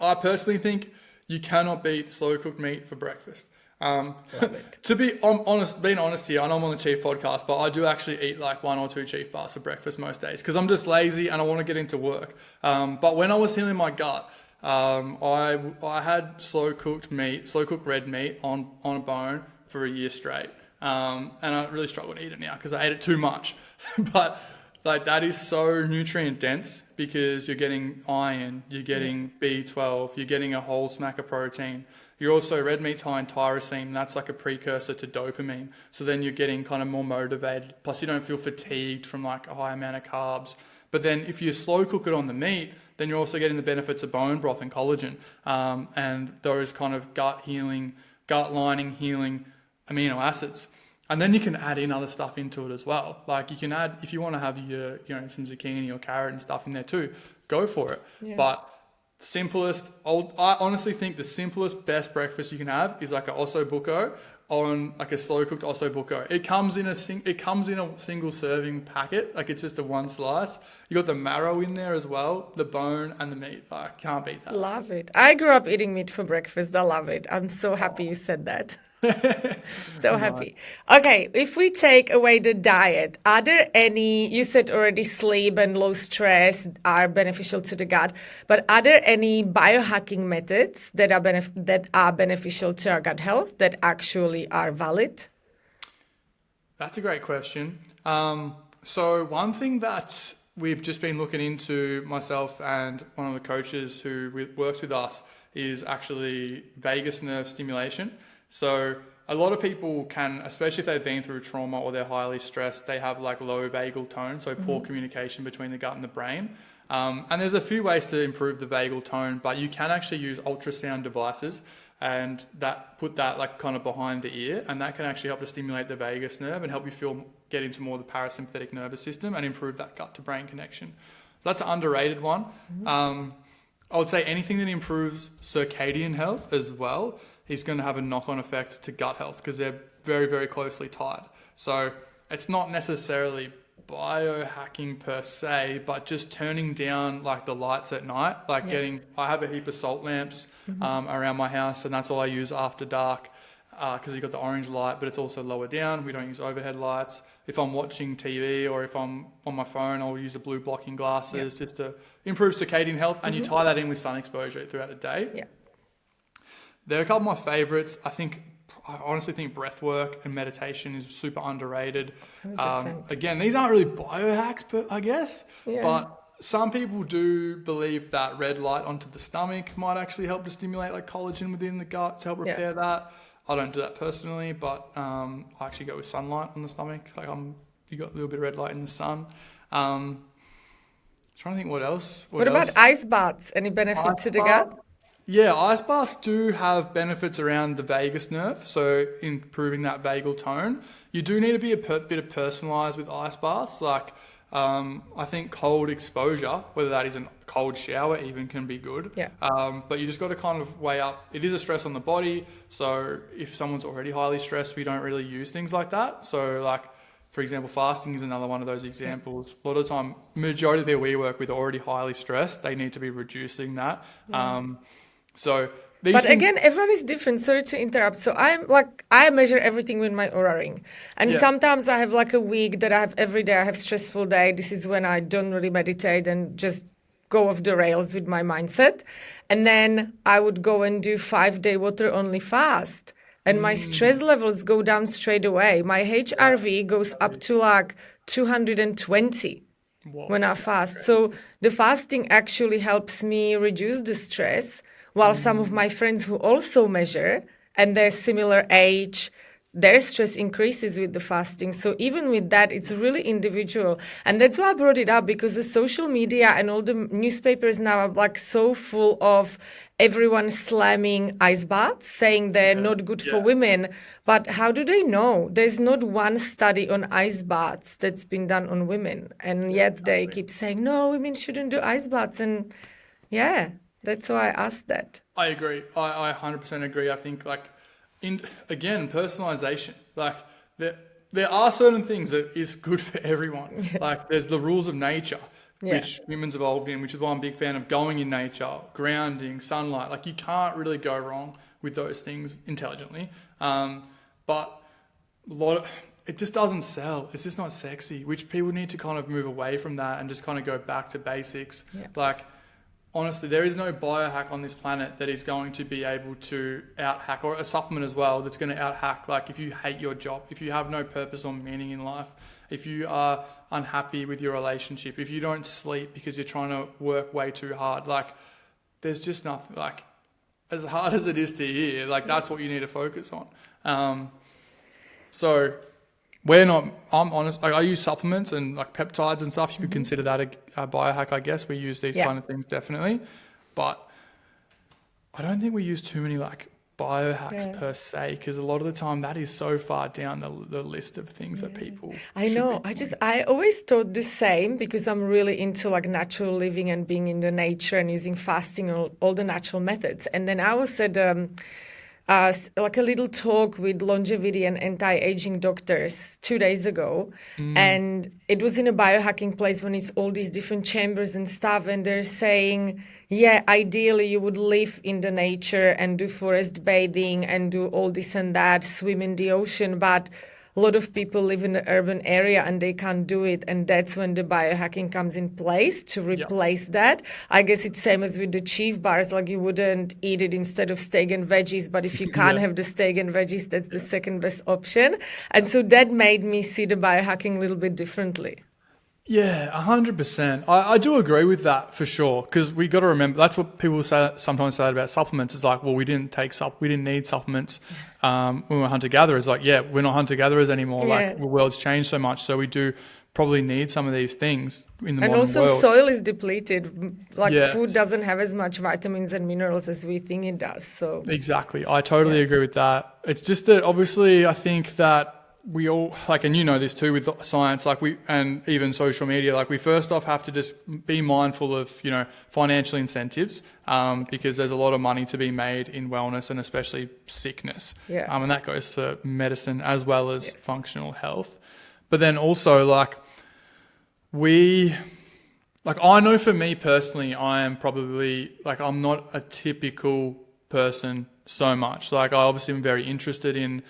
I personally think you cannot beat slow cooked meat for breakfast. To be honest here, I know I'm on the Chief podcast, but I do actually eat 1 or 2 Chief bars for breakfast most days because I'm just lazy and I want to get into work. But when I was healing my gut, I had slow cooked red meat on a bone for a year straight. And I really struggle to eat it now because I ate it too much. But that is so nutrient dense because you're getting iron, you're getting B12, you're getting a whole smack of protein. You're also, red meat's high in tyrosine, that's a precursor to dopamine. So then you're getting kind of more motivated. Plus you don't feel fatigued from a high amount of carbs. But then if you slow cook it on the meat, then you're also getting the benefits of bone broth and collagen. And those kind of gut lining healing amino acids. And then you can add in other stuff into it as well. Like you can add, if you want to have your, some zucchini or carrot and stuff in there too, go for it. Yeah. But I honestly think the simplest, best breakfast you can have is like an osso buco on like a slow cooked osso buco. It comes in a single serving packet. Like it's just a one slice. You got the marrow in there as well, the bone and the meat. I can't beat that. Love it. I grew up eating meat for breakfast. I love it. I'm so happy you said that. So happy. Okay, if we take away the diet, are there any, you said already sleep and low stress are beneficial to the gut, but are there any biohacking methods that are beneficial to our gut health that actually are valid? That's a great question. So one thing that we've just been looking into, myself and one of the coaches who works with us, is actually vagus nerve stimulation. So a lot of people can, especially if they've been through trauma or they're highly stressed, they have like low vagal tone, so poor communication between the gut and the brain. And there's a few ways to improve the vagal tone, but you can actually use ultrasound devices and put that like kind of behind the ear, and that can actually help to stimulate the vagus nerve and help you get into more of the parasympathetic nervous system and improve that gut to brain connection. So that's an underrated one. I would say anything that improves circadian health as well is going to have a knock-on effect to gut health because they're very, very closely tied. So it's not necessarily biohacking per se, but just turning down like the lights at night, like I have a heap of salt lamps around my house, and that's all I use after dark because you've got the orange light, but it's also lower down. We don't use overhead lights. If I'm watching TV or if I'm on my phone, I'll use the blue blocking glasses just to improve circadian health, and you tie that in with sun exposure throughout the day. Yeah. They're a couple of my favorites. I honestly think breath work and meditation is super underrated. Again, these aren't really biohacks, I guess, but some people do believe that red light onto the stomach might actually help to stimulate like collagen within the gut to help repair that. I don't do that personally, but I actually go with sunlight on the stomach. Like you got a little bit of red light in the sun. Trying to think what else. What about ice baths? Any benefit to the gut? Yeah, ice baths do have benefits around the vagus nerve, so improving that vagal tone. You do need to be a bit of personalised with ice baths. Like, I think cold exposure, whether that is a cold shower even, can be good. Yeah. But you just got to kind of weigh up. It is a stress on the body, so if someone's already highly stressed, we don't really use things like that. So, like, for example, fasting is another one of those examples. A lot of the time, majority of people we work with are already highly stressed. They need to be reducing that. But again, everyone is different. Sorry to interrupt. So I measure everything with my Oura ring. And sometimes I have like a week that I have every day, I have stressful day. This is when I don't really meditate and just go off the rails with my mindset. And then I would go and do 5-day water only fast. And my stress levels go down straight away. My HRV goes up to like 220 when I fast. So the fasting actually helps me reduce the stress. While some of my friends who also measure, and they're similar age, their stress increases with the fasting. So even with that, it's really individual. And that's why I brought it up, because the social media and all the newspapers now are like so full of everyone slamming ice baths, saying they're not good for women. But how do they know? There's not one study on ice baths that's been done on women. And yet they keep saying, no, women shouldn't do ice baths. And that's why I asked that. I agree. I 100% agree. I think again, personalization. Like there are certain things that is good for everyone. Like there's the rules of nature, which women's evolved in, which is why I'm a big fan of going in nature, grounding, sunlight. Like you can't really go wrong with those things intelligently. But it just doesn't sell. It's just not sexy, which people need to kind of move away from that and just kind of go back to basics. Yeah. Like, honestly, there is no biohack on this planet that is going to be able to out-hack, or a supplement as well, that's going to out-hack. Like if you hate your job, if you have no purpose or meaning in life, if you are unhappy with your relationship, if you don't sleep because you're trying to work way too hard, like there's just nothing, like as hard as it is to hear, like that's what you need to focus on. I'm honest, like I use supplements and like peptides and stuff. You could consider that a biohack, I guess. We use these kind of things definitely. But I don't think we use too many like biohacks per se, because a lot of the time that is so far down the list of things that people I should know. be doing. I always thought the same because I'm really into like natural living and being in the nature and using fasting and all the natural methods. And then I was at like a little talk with longevity and anti-aging doctors 2 days ago, and it was in a biohacking place when it's all these different chambers and stuff, and they're saying, yeah, ideally you would live in the nature and do forest bathing and do all this and that, swim in the ocean, but a lot of people live in the urban area and they can't do it, and that's when the biohacking comes in place to replace that. I guess it's same as with the Chief bars, like you wouldn't eat it instead of steak and veggies, but if you can't have the steak and veggies, that's the second best option. And so that made me see the biohacking a little bit differently. Yeah, 100%. I do agree with that for sure, because we got to remember that's what people sometimes say about supplements. It's like, well, we didn't need supplements when we were hunter gatherers. Like, yeah, we're not hunter gatherers anymore. Yeah. Like the world's changed so much, so we do probably need some of these things in the modern And also world. soil is depleted. Like Yes. food doesn't have as much vitamins and minerals as we think it does. So Exactly, I totally agree with that. It's just that obviously I think that we all, like, and you know this too with science, like and even social media, like we first off have to just be mindful of, financial incentives, because there's a lot of money to be made in wellness and especially sickness. Yeah. And that goes to medicine as well as functional health. But then also I know for me personally, I am probably I'm not a typical person so much. Like I obviously am very interested in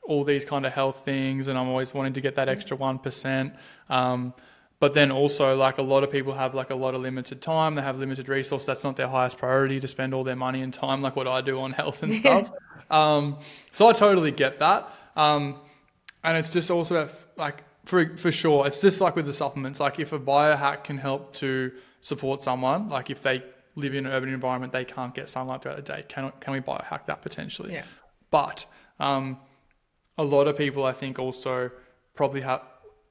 all these kind of health things, and I'm always wanting to get that extra 1%. But then also a lot of people have a lot of limited time. They have limited resource. That's not their highest priority to spend all their money and time like what I do on health and stuff. So I totally get that. And it's just also for sure, it's just like with the supplements, like if a biohack can help to support someone, like if they live in an urban environment, they can't get sunlight throughout the day. Can we biohack that potentially? Yeah. But a lot of people, I think, also probably have,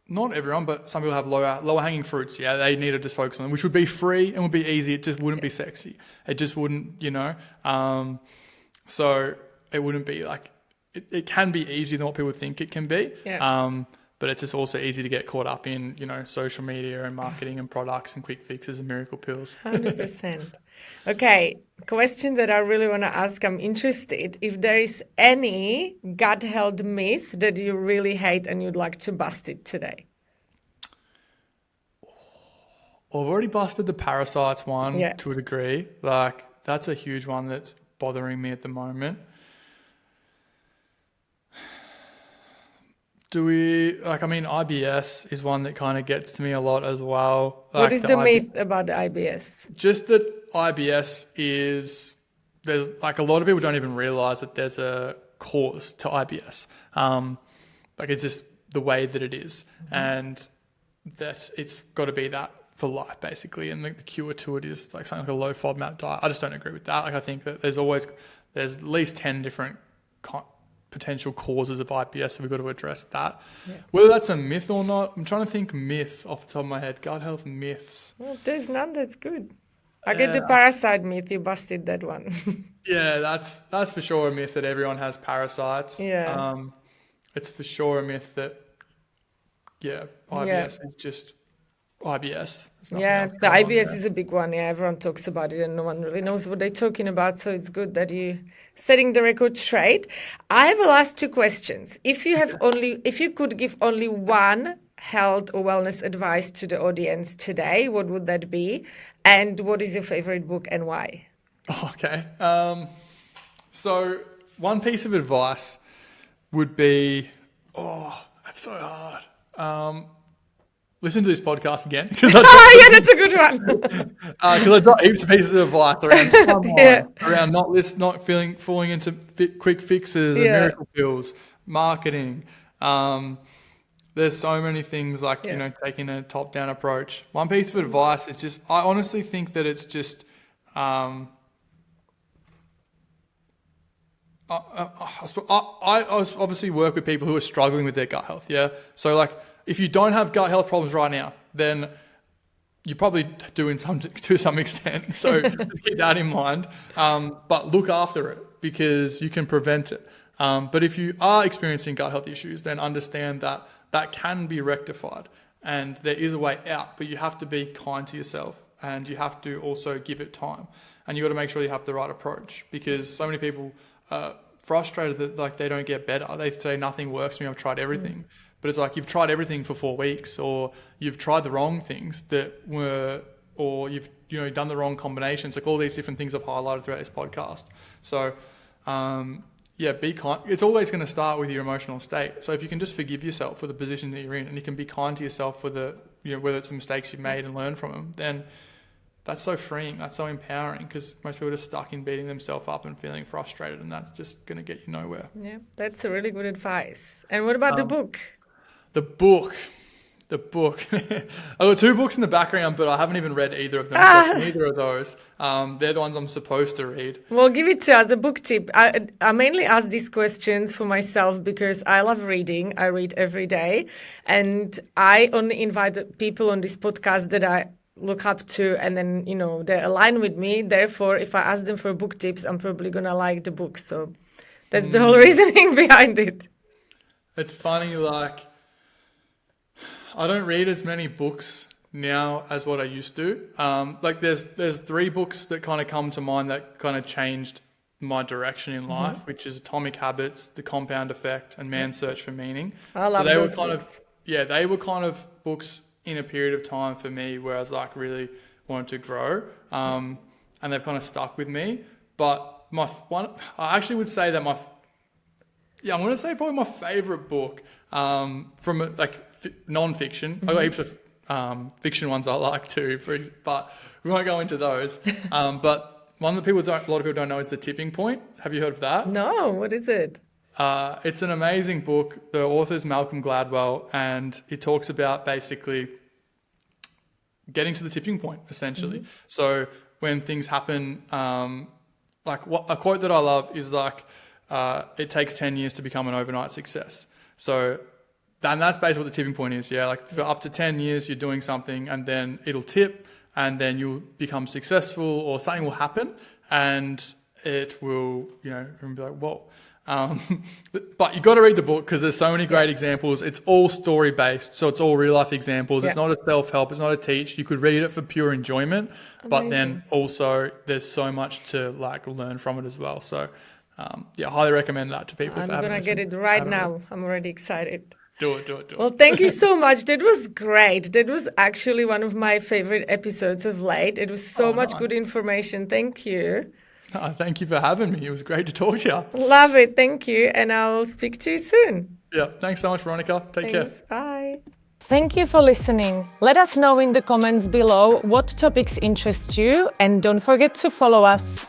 not everyone, but some people have lower hanging fruits. Yeah, they need to just focus on them, which would be free and would be easy. It just wouldn't be sexy. It just wouldn't, so it wouldn't be it can be easier than what people think it can be. Yeah. But it's just also easy to get caught up in, social media and marketing and products and quick fixes and miracle pills. 100%. Okay, question that I really want to ask. I'm interested if there is any gut health myth that you really hate and you'd like to bust it today. Well, I've already busted the parasites one to a degree. That's a huge one that's bothering me at the moment. IBS is one that kind of gets to me a lot as well. What is the myth about the IBS? Just that IBS there's a lot of people don't even realize that there's a cause to IBS. It's just the way that it is, and that it's got to be that for life basically. And the cure to it is something like a low FODMAP diet. I just don't agree with that. I think that there's at least 10 different potential causes of IBS, so we've got to address that. Yeah. Whether that's a myth or not, I'm trying to think myth off the top of my head. Gut health myths. Well, there's none that's good. I get the parasite myth, you busted that one. Yeah, that's for sure a myth that everyone has parasites. Yeah. It's for sure a myth that, IBS is just IBS. Yeah, the IBS is a big one. Yeah, everyone talks about it and no one really knows what they're talking about. So it's good that you're setting the record straight. I have a last two questions. If you could give only one health or wellness advice to the audience today, what would that be? And what is your favorite book and why? Okay. So one piece of advice would be, that's so hard. Listen to this podcast again. Yeah, that's a good one. Because I've got heaps of pieces of advice around timeline, around not falling into quick fixes and miracle pills, marketing. There's so many things taking a top-down approach. One piece of advice is just, I honestly think that it's just, I obviously work with people who are struggling with their gut health. Yeah. So if you don't have gut health problems right now, then you probably do to some extent. So keep that in mind. But look after it. because you can prevent it. But if you are experiencing gut health issues, then understand that that can be rectified and there is a way out, but you have to be kind to yourself and you have to also give it time. And you got to make sure you have the right approach, because so many people are frustrated that like they don't get better. They say nothing works for me, I've tried everything. But it's like you've tried everything for 4 weeks, or you've tried the wrong things or you've done the wrong combinations, like all these different things I've highlighted throughout this podcast. So be kind. It's always going to start with your emotional state. So if you can just forgive yourself for the position that you're in, and you can be kind to yourself for whether it's the mistakes you've made and learn from them, then that's so freeing. That's so empowering, because most people are just stuck in beating themselves up and feeling frustrated, and that's just going to get you nowhere. Yeah, that's a really good advice. And what about the book? The book. I've got 2 books in the background, but I haven't even read either of them. So neither of those. They're the ones I'm supposed to read. Well, give it to us, a book tip. I mainly ask these questions for myself because I love reading. I read every day. And I only invite people on this podcast that I look up to, and then, they align with me. Therefore, if I ask them for book tips, I'm probably going to like the book. So that's the whole reasoning behind it. It's funny, I don't read as many books now as what I used to. There's 3 books that kind of come to mind that kind of changed my direction in life, which is Atomic Habits, The Compound Effect, and Man's Search for Meaning. I love those books. They were kind of books in a period of time for me where I was really wanted to grow, and they've kind of stuck with me. But I actually would say that I'm going to say probably my favorite book from non-fiction. I've got heaps of fiction ones I like too, but we won't go into those. But one that a lot of people don't know is The Tipping Point. Have you heard of that? No, what is it? It's an amazing book. The author is Malcolm Gladwell, and it talks about basically getting to the tipping point, essentially. So when things happen, a quote that I love is it takes 10 years to become an overnight success. So that's basically what the tipping point is. Yeah, for up to 10 years, you're doing something, and then it'll tip, and then you'll become successful, or something will happen, and it will, and be like, whoa. But you got to read the book, because there's so many great examples. It's all story based, so it's all real life examples. It's not a self-help, it's not a teach. You could read it for pure enjoyment. Amazing. But then also there's so much to learn from it as well. So highly recommend that to people. I'm gonna get it right now. I'm already excited. Do it. Well, thank you so much. That was great. That was actually one of my favorite episodes of late. It was so much good information. Thank you. Thank you for having me. It was great to talk to you. Love it. Thank you. And I'll speak to you soon. Yeah. Thanks so much, Veronica. Take care. Bye. Thank you for listening. Let us know in the comments below what topics interest you, and don't forget to follow us.